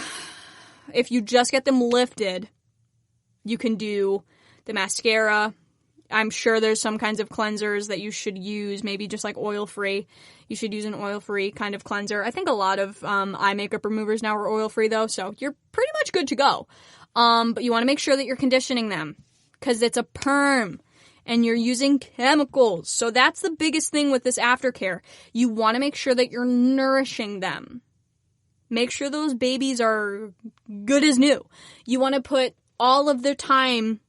if you just get them lifted, you can do the mascara. I'm sure there's some kinds of cleansers that you should use, maybe just like oil-free. You should use an oil-free kind of cleanser. I think a lot of eye makeup removers now are oil-free though, so you're pretty much good to go. But you want to make sure that you're conditioning them, because it's a perm and you're using chemicals. So that's the biggest thing with this aftercare. You want to make sure that you're nourishing them. Make sure those babies are good as new. You want to put all of their time,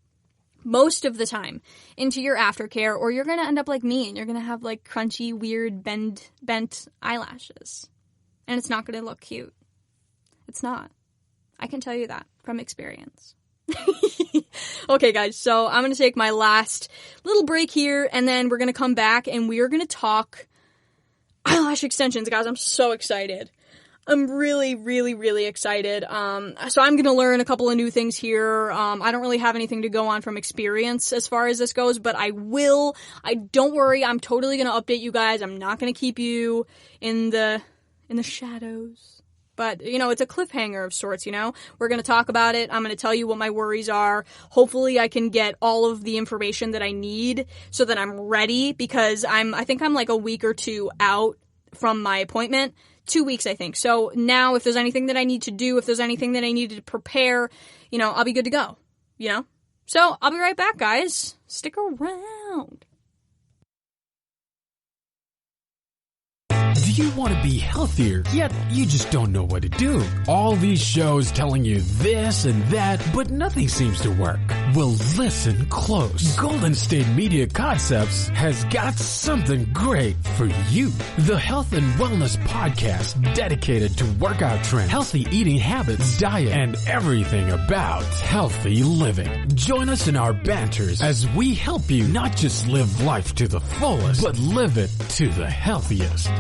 most of the time, into your aftercare, or you're going to end up like me and you're going to have like crunchy, weird, bent eyelashes. And it's not going to look cute. It's not. I can tell you that from experience. Okay, guys, so I'm going to take my last little break here, and then we're going to come back and we are going to talk eyelash extensions. Guys, I'm so excited. I'm really, really, really excited. So I'm going to learn a couple of new things here. I don't really have anything to go on from experience as far as this goes, but I will. Don't worry. I'm totally going to update you guys. I'm not going to keep you in the shadows. But, it's a cliffhanger of sorts, We're going to talk about it. I'm going to tell you what my worries are. Hopefully I can get all of the information that I need so that I'm ready, because I think I'm like a week or two out from my appointment. 2 weeks, I think. So now if there's anything that I need to do, if there's anything that I need to prepare, I'll be good to go, So I'll be right back, guys. Stick around. Do you want to be healthier, yet you just don't know what to do? All these shows telling you this and that, but nothing seems to work. Well, listen close. Golden State Media Concepts has got something great for you. The Health and Wellness Podcast, dedicated to workout trends, healthy eating habits, diet, and everything about healthy living. Join us in our banters as we help you not just live life to the fullest, but live it to the healthiest.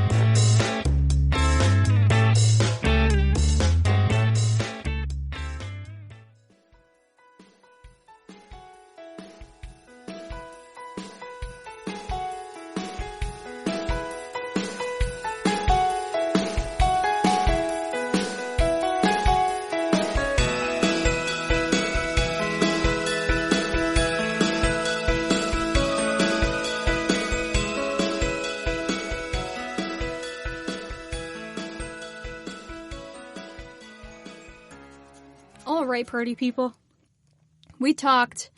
All right, party people. We talked,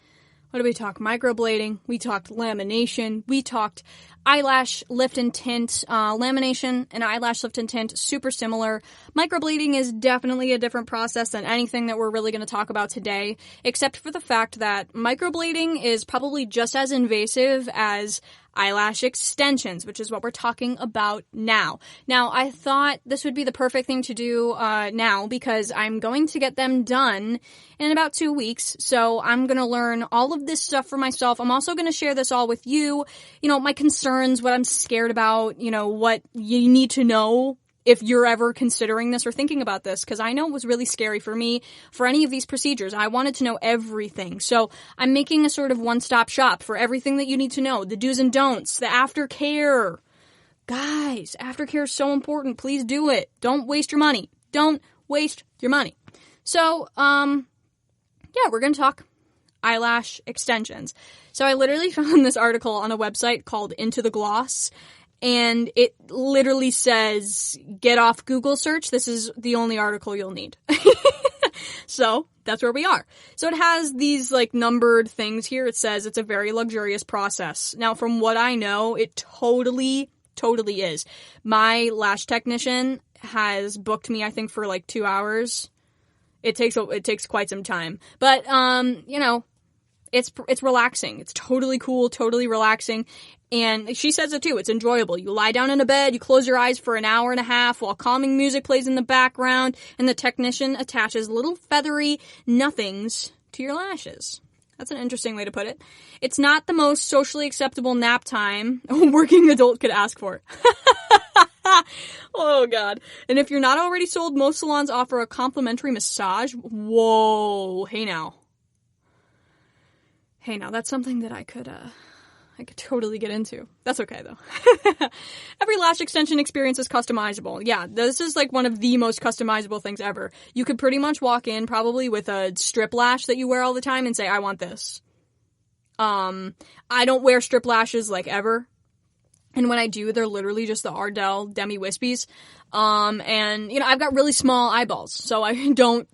what did we talk? Microblading. We talked lamination. We talked eyelash lift and tint. Lamination and eyelash lift and tint, super similar. Microblading is definitely a different process than anything that we're really going to talk about today, except for the fact that microblading is probably just as invasive as eyelash extensions, which is what we're talking about now. Now, I thought this would be the perfect thing to do now, because I'm going to get them done in about 2 weeks. So I'm going to learn all of this stuff for myself. I'm also going to share this all with you, my concerns, what I'm scared about, what you need to know if you're ever considering this or thinking about this, because I know it was really scary for me for any of these procedures. I wanted to know everything. So I'm making a sort of one-stop shop for everything that you need to know, the do's and don'ts, the aftercare. Guys, aftercare is so important. Please do it. Don't waste your money. Don't waste your money. So, we're going to talk eyelash extensions. So I literally found this article on a website called Into the Gloss, and it literally says, get off Google search. This is the only article you'll need. So that's where we are. So it has these like numbered things here. It says it's a very luxurious process. Now, from what I know, it totally is. My lash technician has booked me, I think, for like 2 hours. It takes quite some time, but it's relaxing. It's totally cool, totally relaxing. And she says it too. It's enjoyable. You lie down in a bed, you close your eyes for an hour and a half while calming music plays in the background, and the technician attaches little feathery nothings to your lashes. That's an interesting way to put it. It's not the most socially acceptable nap time a working adult could ask for. Oh, God. And if you're not already sold, most salons offer a complimentary massage. Whoa. Hey, now. That's something that I could totally get into. That's okay, though. Every lash extension experience is customizable. Yeah, this is like one of the most customizable things ever. You could pretty much walk in probably with a strip lash that you wear all the time and say, I want this. I don't wear strip lashes like ever. And when I do, they're literally just the Ardell Demi Wispies. And, you know, I've got really small eyeballs, so I don't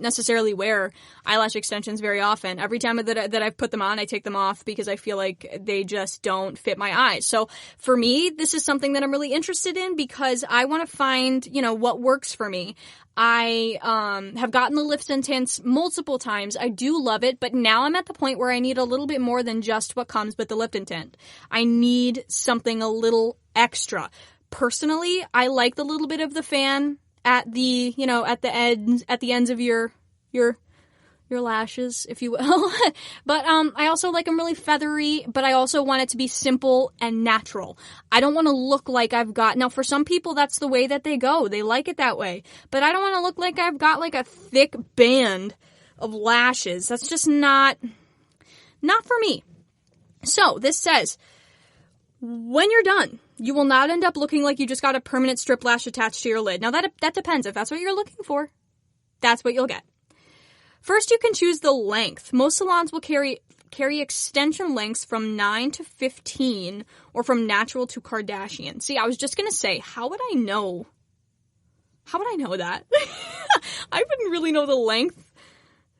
necessarily wear eyelash extensions very often. Every time that I've put them on, I take them off because I feel like they just don't fit my eyes. So for me, this is something that I'm really interested in because I want to find, you know, what works for me. I have gotten the lifts and tints multiple times. I do love it, but now I'm at the point where I need a little bit more than just what comes with the lift and tint. I need something a little extra. Personally, I like the little bit of the fan at the, you know, at the ends of your lashes, if you will. But I also like them really feathery, but I also want it to be simple and natural. I don't want to look like I've got, now for some people that's the way that they go. They like it that way. But I don't want to look like I've got like a thick band of lashes. That's just not for me. So this says, when you're done, you will not end up looking like you just got a permanent strip lash attached to your lid. Now that depends. If that's what you're looking for, that's what you'll get. First, you can choose the length. Most salons will carry extension lengths from 9 to 15 or from natural to Kardashian. See, I was just going to say, how would I know that? I wouldn't really know the length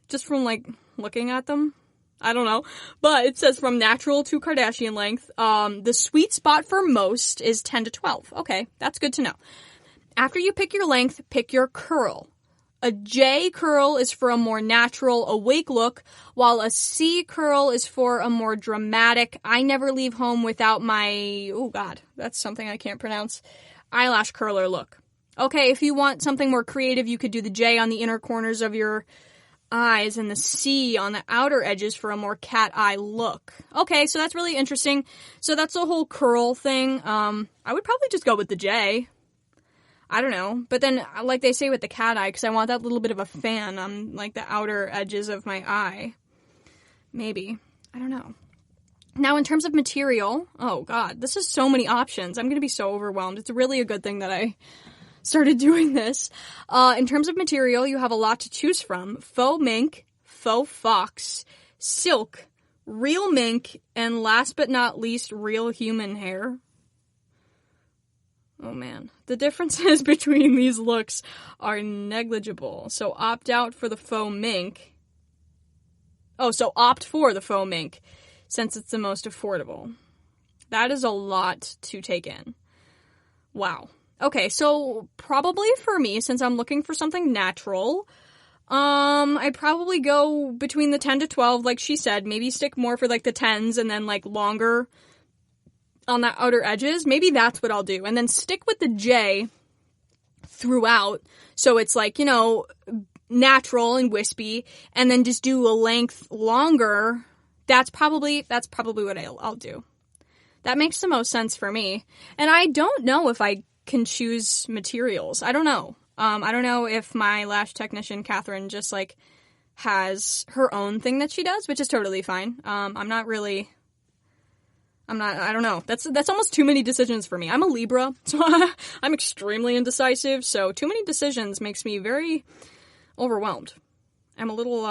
just from like looking at them. I don't know. But it says from natural to Kardashian length. The sweet spot for most is 10 to 12. Okay, that's good to know. After you pick your length, pick your curl. A J curl is for a more natural, awake look, while a C curl is for a more dramatic, I never leave home without my, oh God, that's something I can't pronounce, eyelash curler look. Okay, if you want something more creative, you could do the J on the inner corners of your eyes and the C on the outer edges for a more cat eye look. Okay, so that's really interesting. So that's the whole curl thing. I would probably just go with the J. I don't know. But then, like they say with the cat eye, because I want that little bit of a fan on, like, the outer edges of my eye. Maybe. I don't know. Now, in terms of material, oh, God, this is so many options. I'm going to be so overwhelmed. It's really a good thing that I started doing this. In terms of material, you have a lot to choose from. Faux mink, faux fox, silk, real mink, and last but not least, real human hair. Oh man, the differences between these looks are negligible. So opt out for the faux mink. Oh, so opt for the faux mink, since it's the most affordable. That is a lot to take in. Wow. Okay, so probably for me, since I'm looking for something natural, I'd probably go between the 10 to 12, like she said. Maybe stick more for like the 10s and then like longer on the outer edges. Maybe that's what I'll do. And then stick with the J throughout. So it's like, you know, natural and wispy. And then just do a length longer. That's probably what I'll do. That makes the most sense for me. And I don't know if I can choose materials. I don't know. I don't know if my lash technician, Catherine, just like has her own thing that she does, which is totally fine. I don't know. That's almost too many decisions for me. I'm a Libra, so I'm extremely indecisive, so too many decisions makes me very overwhelmed. I'm a little,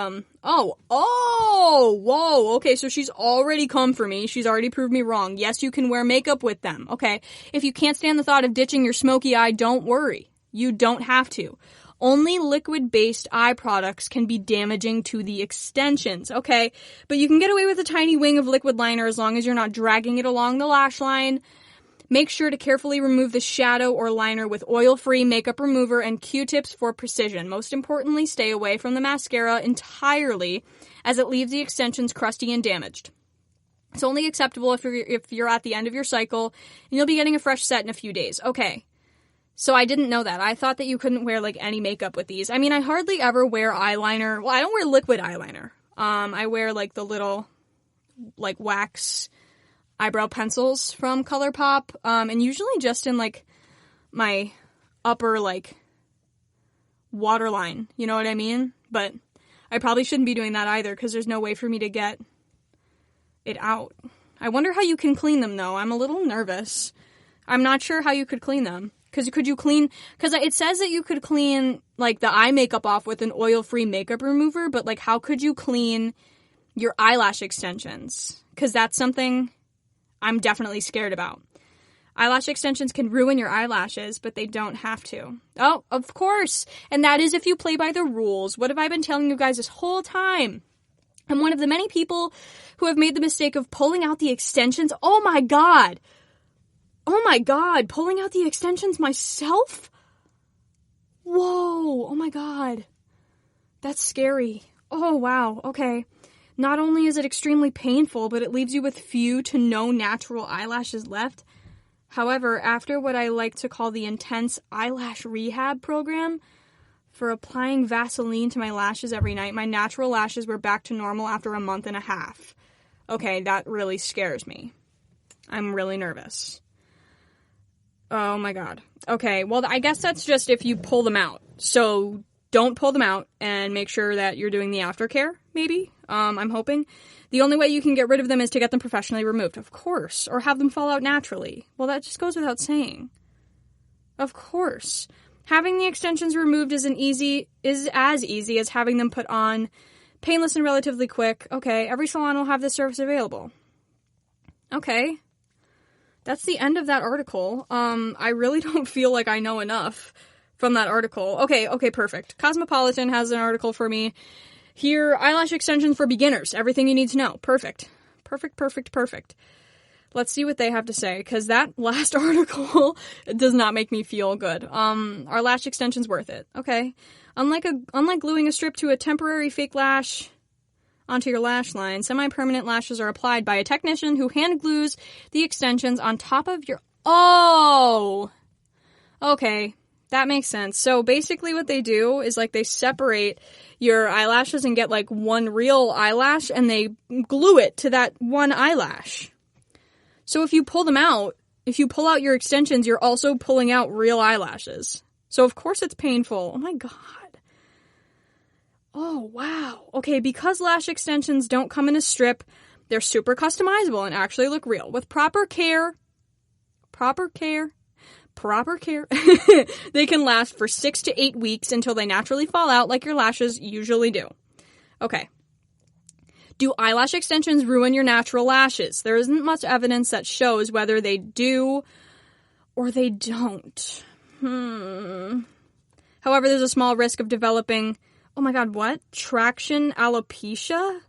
whoa, okay, so she's already come for me. She's already proved me wrong. Yes, you can wear makeup with them, okay? If you can't stand the thought of ditching your smoky eye, don't worry. You don't have to. Only liquid-based eye products can be damaging to the extensions, okay? But you can get away with a tiny wing of liquid liner as long as you're not dragging it along the lash line. Make sure to carefully remove the shadow or liner with oil-free makeup remover and Q-tips for precision. Most importantly, stay away from the mascara entirely as it leaves the extensions crusty and damaged. It's only acceptable if you're at the end of your cycle and you'll be getting a fresh set in a few days. Okay. So I didn't know that. I thought that you couldn't wear, like, any makeup with these. I mean, I hardly ever wear eyeliner. Well, I don't wear liquid eyeliner. I wear, like, the little, like, wax eyebrow pencils from ColourPop, and usually just in, like, my upper, like, waterline, you know what I mean? But I probably shouldn't be doing that either, because there's no way for me to get it out. I wonder how you can clean them, though. I'm a little nervous. I'm not sure how you could clean them. Because it says that you could clean, like, the eye makeup off with an oil-free makeup remover, but, like, how could you clean your eyelash extensions? Because that's something I'm definitely scared about. Eyelash extensions can ruin your eyelashes, but they don't have to. Oh, of course. And that is if you play by the rules. What have I been telling you guys this whole time? I'm one of the many people who have made the mistake of pulling out the extensions. Oh my god, pulling out the extensions myself? Whoa, oh my god. That's scary. Oh wow, okay. Not only is it extremely painful, but it leaves you with few to no natural eyelashes left. However, after what I like to call the intense eyelash rehab program, for applying Vaseline to my lashes every night, my natural lashes were back to normal after a month and a half. Okay, that really scares me. I'm really nervous. Oh my god. Okay, well, I guess that's just if you pull them out. So don't pull them out and make sure that you're doing the aftercare, maybe. I'm hoping. The only way you can get rid of them is to get them professionally removed, of course, or have them fall out naturally. Well, that just goes without saying. Of course. Having the extensions removed is as easy as having them put on. Painless and relatively quick. Okay, every salon will have this service available. Okay. That's the end of that article. I really don't feel like I know enough from that article. Okay, perfect. Cosmopolitan has an article for me. Here, eyelash extensions for beginners. Everything you need to know. Perfect. Let's see what they have to say, because that last article does not make me feel good. Are lash extensions worth it? Okay. Unlike gluing a strip to a temporary fake lash onto your lash line, semi-permanent lashes are applied by a technician who hand glues the extensions on top of your... Oh! Okay. That makes sense. So basically what they do is, like, they separate your eyelashes and get, like, one real eyelash, and they glue it to that one eyelash. So if you pull them out, if you pull out your extensions, you're also pulling out real eyelashes. So of course it's painful. Oh my god. Oh wow. Okay, because lash extensions don't come in a strip, they're super customizable and actually look real. With proper care, they can last for 6 to 8 weeks until they naturally fall out like your lashes usually do. Okay. Do eyelash extensions ruin your natural lashes? There isn't much evidence that shows whether they do or they don't. However, there's a small risk of developing, oh my god, what? Traction alopecia?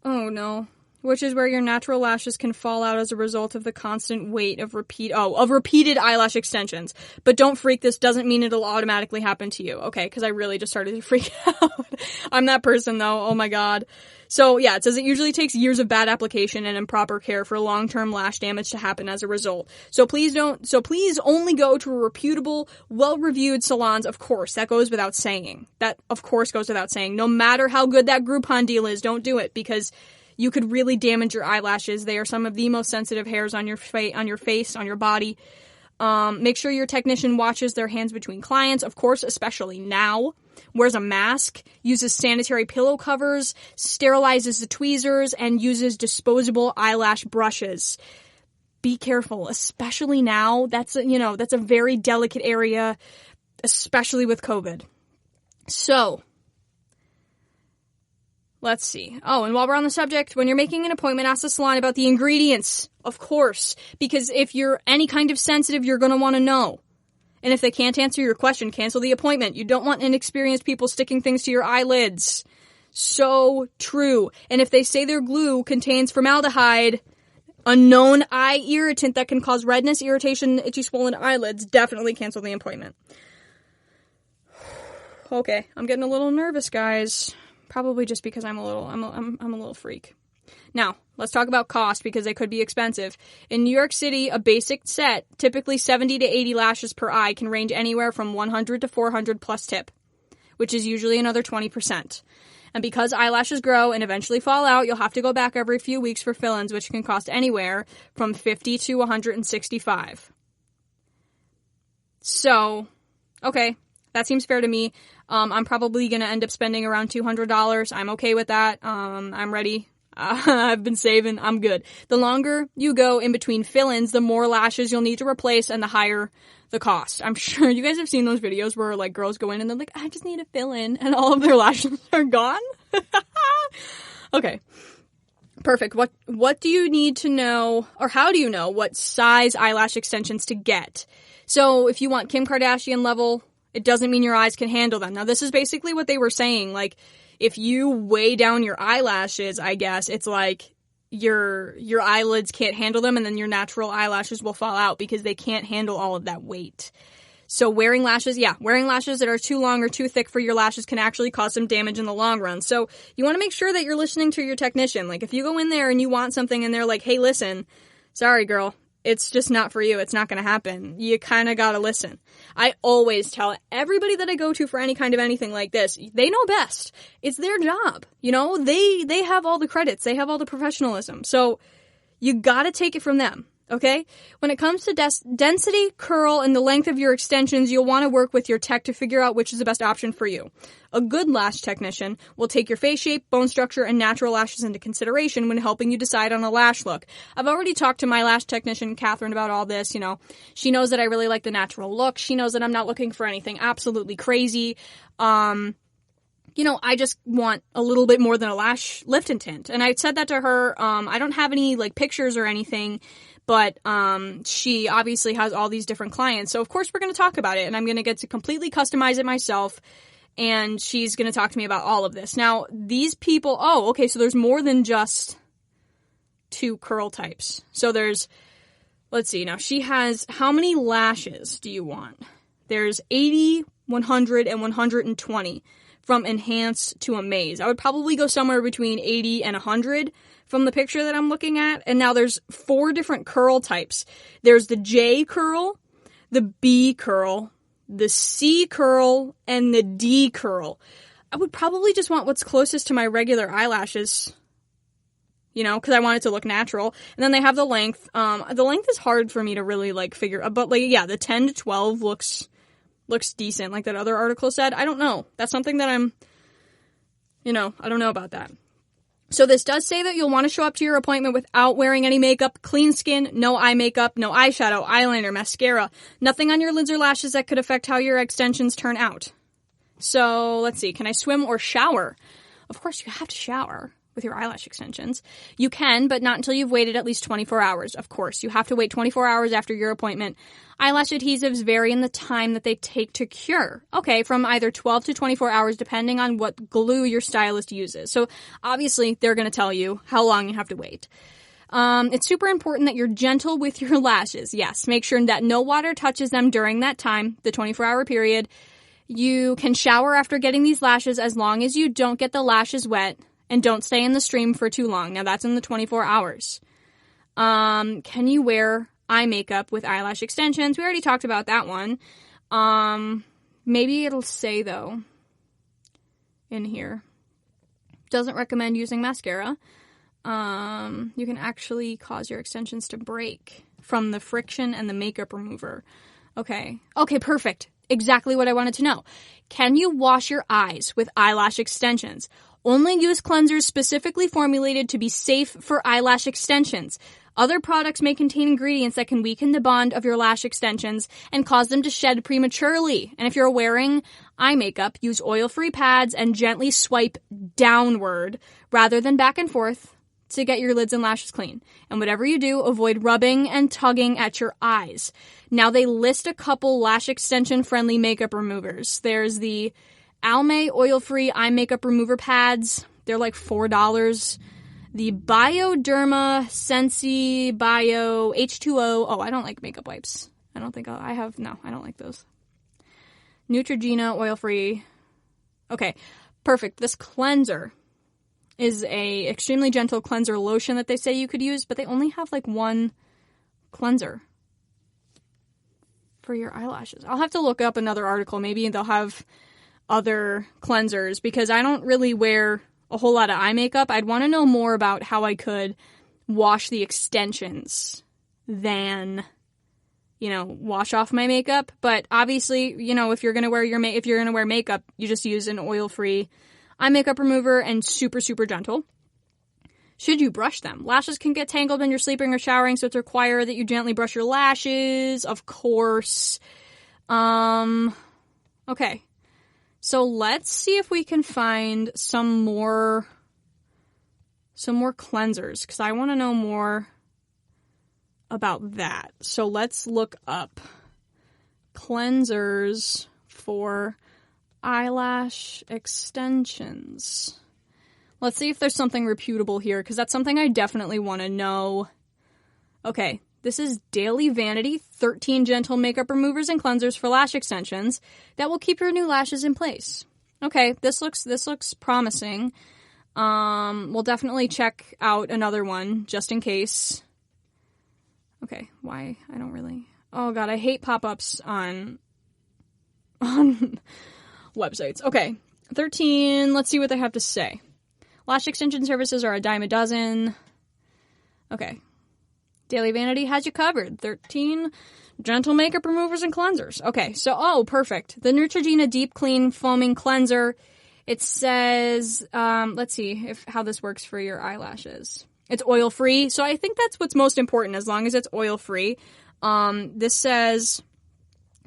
Oh no. Which is where your natural lashes can fall out as a result of the constant weight of repeated eyelash extensions. But don't freak, this doesn't mean it'll automatically happen to you. Okay, because I really just started to freak out. I'm that person though, oh my god. So yeah, it says it usually takes years of bad application and improper care for long-term lash damage to happen as a result. So please only go to reputable, well-reviewed salons. Of course, that goes without saying. No matter how good that Groupon deal is, don't do it, because you could really damage your eyelashes. They are some of the most sensitive hairs on your face, on your body. Make sure your technician watches their hands between clients, of course, especially now. Wears a mask, uses sanitary pillow covers, sterilizes the tweezers, and uses disposable eyelash brushes. Be careful, especially now. That's a very delicate area, especially with COVID. So, let's see. Oh, and while we're on the subject, when you're making an appointment, ask the salon about the ingredients. Of course. Because if you're any kind of sensitive, you're going to want to know. And if they can't answer your question, cancel the appointment. You don't want inexperienced people sticking things to your eyelids. So true. And if they say their glue contains formaldehyde, a known eye irritant that can cause redness, irritation, itchy, swollen eyelids, definitely cancel the appointment. Okay, I'm getting a little nervous, guys. Probably just because I'm a little freak. Now, let's talk about cost, because they could be expensive. In New York City, a basic set, typically 70 to 80 lashes per eye, can range anywhere from $100 to $400 plus tip, which is usually another 20%. And because eyelashes grow and eventually fall out, you'll have to go back every few weeks for fill-ins, which can cost anywhere from $50 to $165. So, okay, that seems fair to me. I'm probably going to end up spending around $200. I'm okay with that. I'm ready. I've been saving. I'm good. The longer you go in between fill-ins, the more lashes you'll need to replace and the higher the cost. I'm sure you guys have seen those videos where like girls go in and they're like, I just need a fill-in, and all of their lashes are gone. Okay. Perfect. What do you need to know, or how do you know what size eyelash extensions to get? So if you want Kim Kardashian level, it doesn't mean your eyes can handle them. Now, this is basically what they were saying. Like, if you weigh down your eyelashes, I guess, it's like your eyelids can't handle them, and then your natural eyelashes will fall out because they can't handle all of that weight. So wearing lashes that are too long or too thick for your lashes can actually cause some damage in the long run. So you want to make sure that you're listening to your technician. Like, if you go in there and you want something and they're like, hey, listen, sorry, girl, it's just not for you. It's not going to happen. You kind of got to listen. I always tell everybody that I go to for any kind of anything like this, they know best. It's their job. You know, they have all the credits. They have all the professionalism. So you got to take it from them. Okay? When it comes to density, curl, and the length of your extensions, you'll want to work with your tech to figure out which is the best option for you. A good lash technician will take your face shape, bone structure, and natural lashes into consideration when helping you decide on a lash look. I've already talked to my lash technician, Catherine, about all this. You know, she knows that I really like the natural look. She knows that I'm not looking for anything absolutely crazy. You know, I just want a little bit more than a lash lift and tint. And I said that to her. I don't have any, like, pictures or anything, but she obviously has all these different clients. So, of course, we're going to talk about it, and I'm going to get to completely customize it myself, and she's going to talk to me about all of this. Now, these people... Oh, okay, so there's more than just 2 curl types. So there's... Let's see. Now, she has... How many lashes do you want? There's 80, 100, and 120 from Enhance to Amaze. I would probably go somewhere between 80 and 100 from the picture that I'm looking at. And now there's 4 different curl types. There's the J curl, the B curl, the C curl, and the D curl. I would probably just want what's closest to my regular eyelashes, you know, because I want it to look natural. And then they have the length. The length is hard for me to really, like, figure out. But, like, yeah, the 10 to 12 looks decent, like that other article said. I don't know. That's something that I don't know about that. So this does say that you'll want to show up to your appointment without wearing any makeup, clean skin, no eye makeup, no eyeshadow, eyeliner, mascara, nothing on your lids or lashes that could affect how your extensions turn out. So let's see. Can I swim or shower? Of course, you have to shower with your eyelash extensions. You can, but not until you've waited at least 24 hours. Of course, you have to wait 24 hours after your appointment. Eyelash adhesives vary in the time that they take to cure. Okay, from either 12 to 24 hours depending on what glue your stylist uses. So obviously, they're going to tell you how long you have to wait. It's super important that you're gentle with your lashes. Yes, make sure that no water touches them during that time, the 24-hour period. You can shower after getting these lashes as long as you don't get the lashes wet and don't stay in the stream for too long. Now, that's in the 24 hours. Can you wear eye makeup with eyelash extensions? We already talked about that one. Maybe it'll say, though, in here, doesn't recommend using mascara. You can actually cause your extensions to break from the friction and the makeup remover. Okay, perfect. Exactly what I wanted to know. Can you wash your eyes with eyelash extensions? Only use cleansers specifically formulated to be safe for eyelash extensions. Other products may contain ingredients that can weaken the bond of your lash extensions and cause them to shed prematurely. And if you're wearing eye makeup, use oil-free pads and gently swipe downward rather than back and forth to get your lids and lashes clean. And whatever you do, avoid rubbing and tugging at your eyes. Now, they list a couple lash extension-friendly makeup removers. There's the Almay oil-free eye makeup remover pads. They're like $4. The Bioderma Sensi Bio H2O. Oh, I don't like makeup wipes. I don't like those. Neutrogena oil-free. Okay, perfect. This cleanser is a extremely gentle cleanser lotion that they say you could use, but they only have like one cleanser for your eyelashes. I'll have to look up another article. Maybe they'll have other cleansers because I don't really wear a whole lot of eye makeup. I'd want to know more about how I could wash the extensions than, wash off my makeup. But obviously, if you're going to wear makeup, you just use an oil-free eye makeup remover and super, super gentle. Should you brush them? Lashes can get tangled when you're sleeping or showering, so it's required that you gently brush your lashes, of course. Okay. So let's see if we can find some more cleansers, because I want to know more about that. So let's look up cleansers for eyelash extensions. Let's see if there's something reputable here, because that's something I definitely want to know. Okay, this is Daily Vanity 13 gentle makeup removers and cleansers for lash extensions that will keep your new lashes in place. Okay, this looks promising. We'll definitely check out another one just in case. Okay, why? I don't really. Oh god, I hate pop-ups on websites. Okay, 13. Let's see what they have to say. Lash extension services are a dime a dozen. Okay. Daily Vanity has you covered. 13 gentle makeup removers and cleansers. Okay, so, perfect. The Neutrogena Deep Clean Foaming Cleanser. It says, let's see how this works for your eyelashes. It's oil-free, so I think that's what's most important, as long as it's oil-free. This says,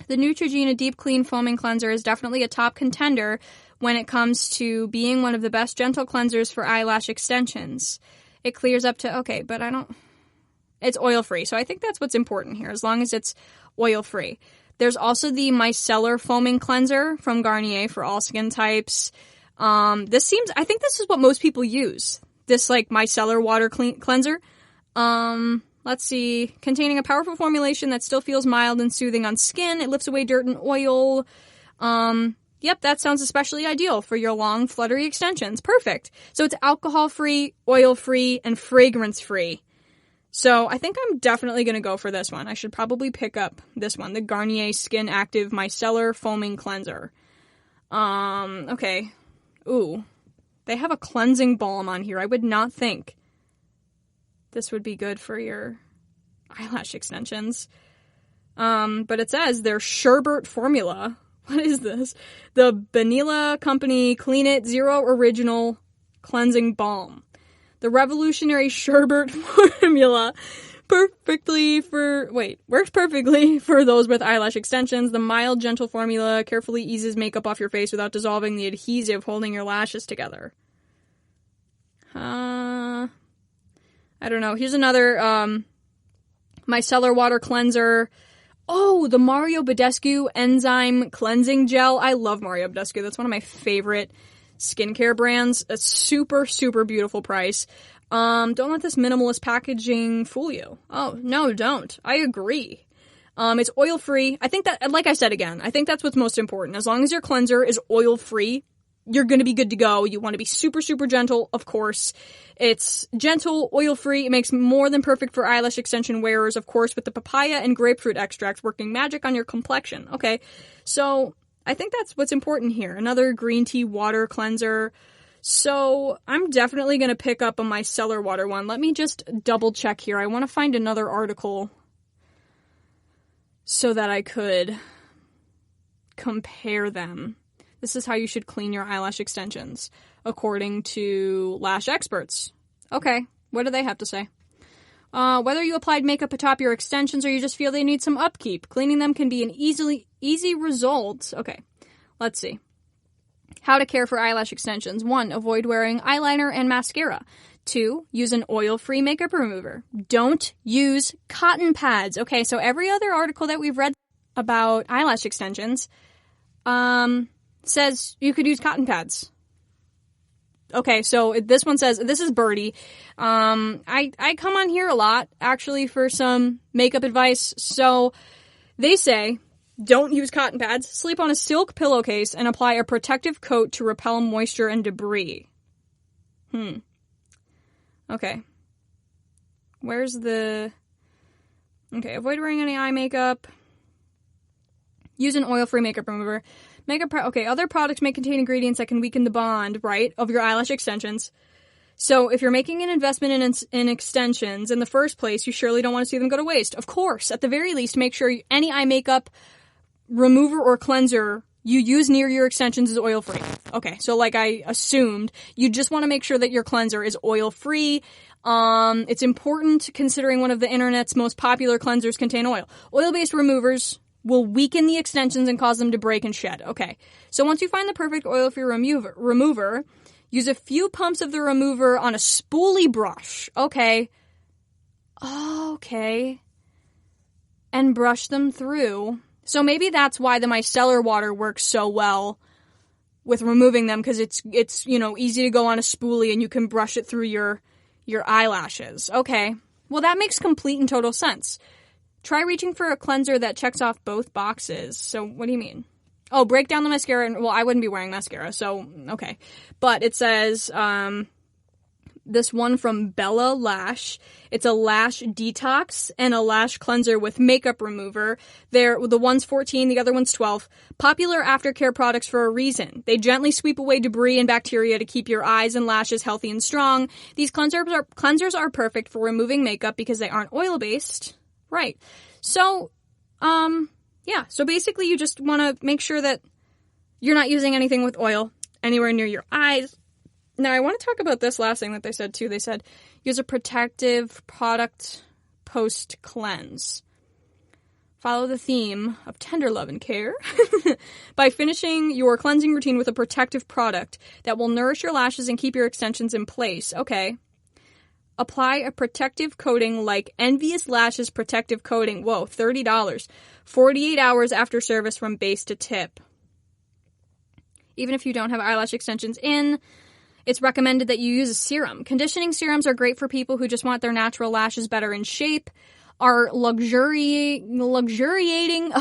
the Neutrogena Deep Clean Foaming Cleanser is definitely a top contender when it comes to being one of the best gentle cleansers for eyelash extensions. It clears up to, it's oil-free, so I think that's what's important here, as long as it's oil-free. There's also the Micellar Foaming Cleanser from Garnier for all skin types. I think this is what most people use. This, micellar water cleanser. Let's see. Containing a powerful formulation that still feels mild and soothing on skin. It lifts away dirt and oil. Yep, that sounds especially ideal for your long, fluttery extensions. Perfect. So it's alcohol-free, oil-free, and fragrance-free. So I think I'm definitely going to go for this one. I should probably pick up this one, the Garnier Skin Active Micellar Foaming Cleanser. Okay. Ooh. They have a cleansing balm on here. I would not think this would be good for your eyelash extensions. But it says their sherbet formula. What is this? The Banila Company Clean It Zero Original Cleansing Balm. The revolutionary sherbet formula works perfectly for those with eyelash extensions. The mild, gentle formula carefully eases makeup off your face without dissolving the adhesive holding your lashes together. I don't know. Here's another micellar water cleanser. Oh, the Mario Badescu Enzyme Cleansing Gel. I love Mario Badescu. That's one of my favorite skincare brands. A super, super beautiful price. Don't let this minimalist packaging fool you. Oh, no, don't. I agree. It's oil-free. I think that, like I said again, I think that's what's most important. As long as your cleanser is oil-free, you're going to be good to go. You want to be super, super gentle, of course. It's gentle, oil-free. It makes more than perfect for eyelash extension wearers, of course, with the papaya and grapefruit extracts working magic on your complexion. Okay, so I think that's what's important here. Another green tea water cleanser. So I'm definitely going to pick up a micellar water one. Let me just double check here. I want to find another article so that I could compare them. This is how you should clean your eyelash extensions, according to lash experts. Okay, what do they have to say? Whether you applied makeup atop your extensions or you just feel they need some upkeep, cleaning them can be an easy result. Okay, let's see. How to care for eyelash extensions. 1. Avoid wearing eyeliner and mascara. 2. Use an oil-free makeup remover. Don't use cotton pads. Okay, so every other article that we've read about eyelash extensions, says you could use cotton pads. Okay, so this one says, this is Birdie. I come on here a lot, actually, for some makeup advice. So they say, don't use cotton pads, sleep on a silk pillowcase, and apply a protective coat to repel moisture and debris. Okay. Okay, avoid wearing any eye makeup. Use an oil-free makeup remover. Other products may contain ingredients that can weaken the bond, right, of your eyelash extensions. So if you're making an investment in extensions in the first place, you surely don't want to see them go to waste. Of course, at the very least, make sure any eye makeup remover or cleanser you use near your extensions is oil-free. Okay, so like I assumed, you just want to make sure that your cleanser is oil-free. It's important considering one of the internet's most popular cleansers contain oil. Oil-based removers will weaken the extensions and cause them to break and shed. Okay, so once you find the perfect oil-free remover, use a few pumps of the remover on a spoolie brush. Okay. And brush them through. So maybe that's why the micellar water works so well with removing them, because it's easy to go on a spoolie and you can brush it through your eyelashes. Okay. Well, that makes complete and total sense. Try reaching for a cleanser that checks off both boxes. So what do you mean? Oh, break down the mascara. Well, I wouldn't be wearing mascara, so okay. But it says, this one from Bella Lash. It's a lash detox and a lash cleanser with makeup remover. The one's 14, the other one's 12. Popular aftercare products for a reason. They gently sweep away debris and bacteria to keep your eyes and lashes healthy and strong. These cleansers are perfect for removing makeup because they aren't oil-based. Right. So, yeah, so basically you just want to make sure that you're not using anything with oil anywhere near your eyes. Now, I want to talk about this last thing that they said, too. They said, use a protective product post-cleanse. Follow the theme of tender love and care by finishing your cleansing routine with a protective product that will nourish your lashes and keep your extensions in place. Okay. Apply a protective coating like Envious Lashes Protective Coating. Whoa, $30. 48 hours after service from base to tip. Even if you don't have eyelash extensions in, it's recommended that you use a serum. Conditioning serums are great for people who just want their natural lashes better in shape. Our luxuriating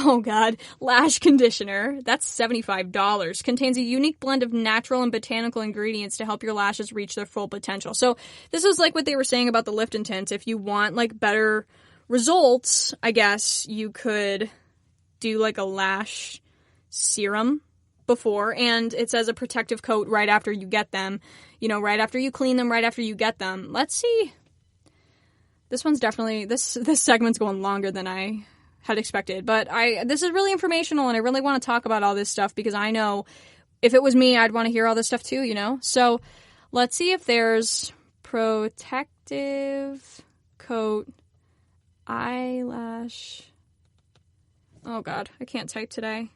lash conditioner, that's $75, contains a unique blend of natural and botanical ingredients to help your lashes reach their full potential. So this is like what they were saying about the lift and tints. If you want like better results, I guess you could do like a lash serum before, and it says a protective coat right after you get them, right after you clean them, right after you get them. Let's see. This one's definitely, this segment's going longer than I had expected, but this is really informational, and I really want to talk about all this stuff because I know if it was me, I'd want to hear all this stuff too, So let's see if there's protective coat eyelash. Oh God, I can't type today.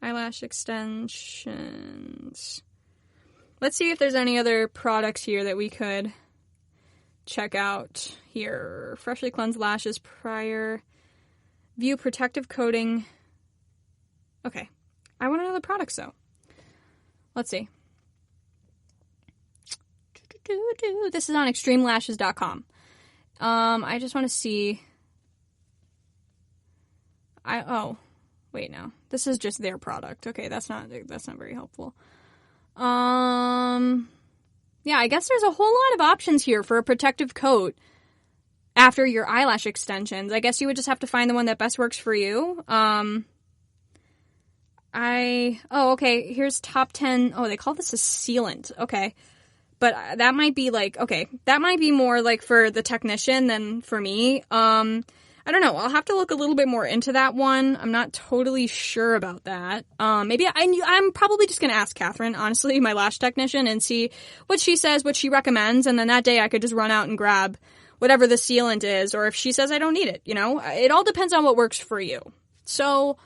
Eyelash extensions. Let's see if there's any other products here that we could check out here. Freshly cleansed lashes prior. View protective coating. Okay. I want to know the products though. Let's see. This is on extremelashes.com. I just want to see. Wait, no. This is just their product. Okay, that's not very helpful. Yeah, I guess there's a whole lot of options here for a protective coat after your eyelash extensions. I guess you would just have to find the one that best works for you. Okay, here's top 10. Oh, they call this a sealant. Okay. But that might be that might be more like for the technician than for me. I don't know. I'll have to look a little bit more into that one. I'm not totally sure about that. Maybe I'm probably just going to ask Catherine, honestly, my lash technician, and see what she says, what she recommends. And then that day I could just run out and grab whatever the sealant is, or if she says I don't need it, it all depends on what works for you. So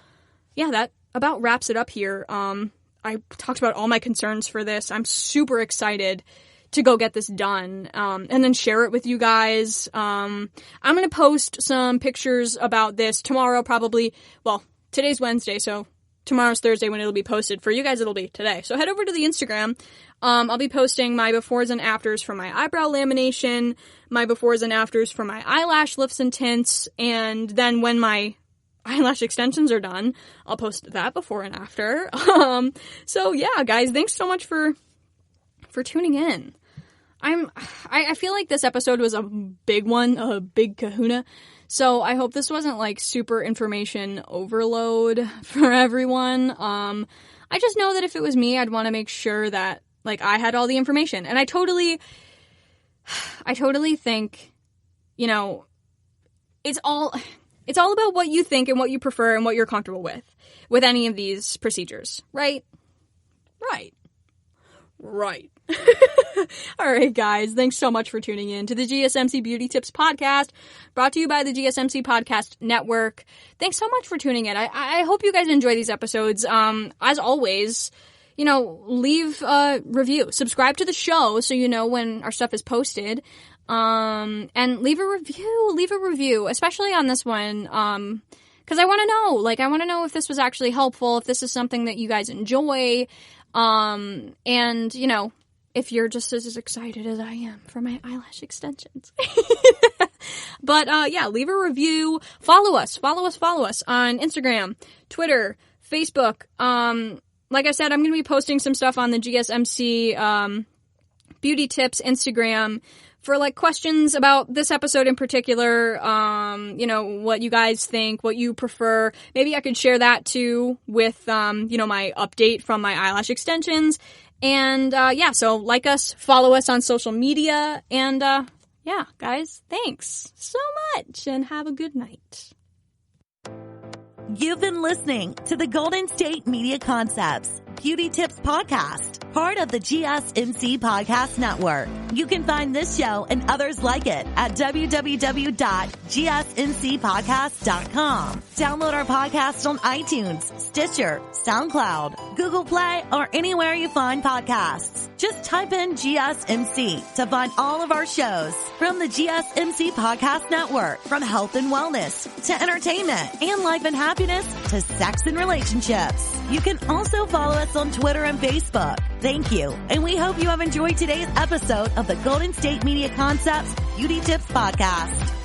yeah, that about wraps it up here. I talked about all my concerns for this. I'm super excited to go get this done, and then share it with you guys. I'm going to post some pictures about this tomorrow, probably. Well, today's Wednesday, so tomorrow's Thursday when it'll be posted. For you guys, it'll be today. So head over to the Instagram. I'll be posting my befores and afters for my eyebrow lamination, my befores and afters for my eyelash lifts and tints, and then when my eyelash extensions are done, I'll post that before and after. So yeah, guys, thanks so much for tuning in. I feel like this episode was a big one, a big kahuna. So I hope this wasn't like super information overload for everyone. I just know that if it was me, I'd want to make sure that like I had all the information. And I totally think, you know, it's all about what you think and what you prefer and what you're comfortable with any of these procedures, right? Right. All right, guys. Thanks so much for tuning in to the GSMC Beauty Tips Podcast, brought to you by the GSMC Podcast Network. Thanks so much for tuning in. I hope you guys enjoy these episodes. As always, you know, leave a review. Subscribe to the show so you know when our stuff is posted. And leave a review, especially on this one. Cause I want to know if this was actually helpful, if this is something that you guys enjoy. And you know, if you're just as excited as I am for my eyelash extensions. But, yeah, leave a review. Follow us on Instagram, Twitter, Facebook. Like I said, I'm going to be posting some stuff on the GSMC, Beauty Tips Instagram for like questions about this episode in particular, you know, what you guys think, what you prefer. Maybe I could share that too with, you know, my update from my eyelash extensions. And, yeah, so like us, follow us on social media. And, yeah, guys, thanks so much and have a good night. You've been listening to the Golden State Media Concepts Beauty Tips Podcast, part of the GSMC Podcast Network. You can find this show and others like it at www.gsmcpodcast.com. Download our podcast on iTunes, Stitcher, SoundCloud, Google Play, or anywhere you find podcasts. Just type in GSMC to find all of our shows from the GSMC Podcast Network, from health and wellness to entertainment and life and happiness to sex and relationships. You can also follow us on Twitter and Facebook. Thank you, and we hope you have enjoyed today's episode of the Golden State Media Concepts Beauty Tips Podcast.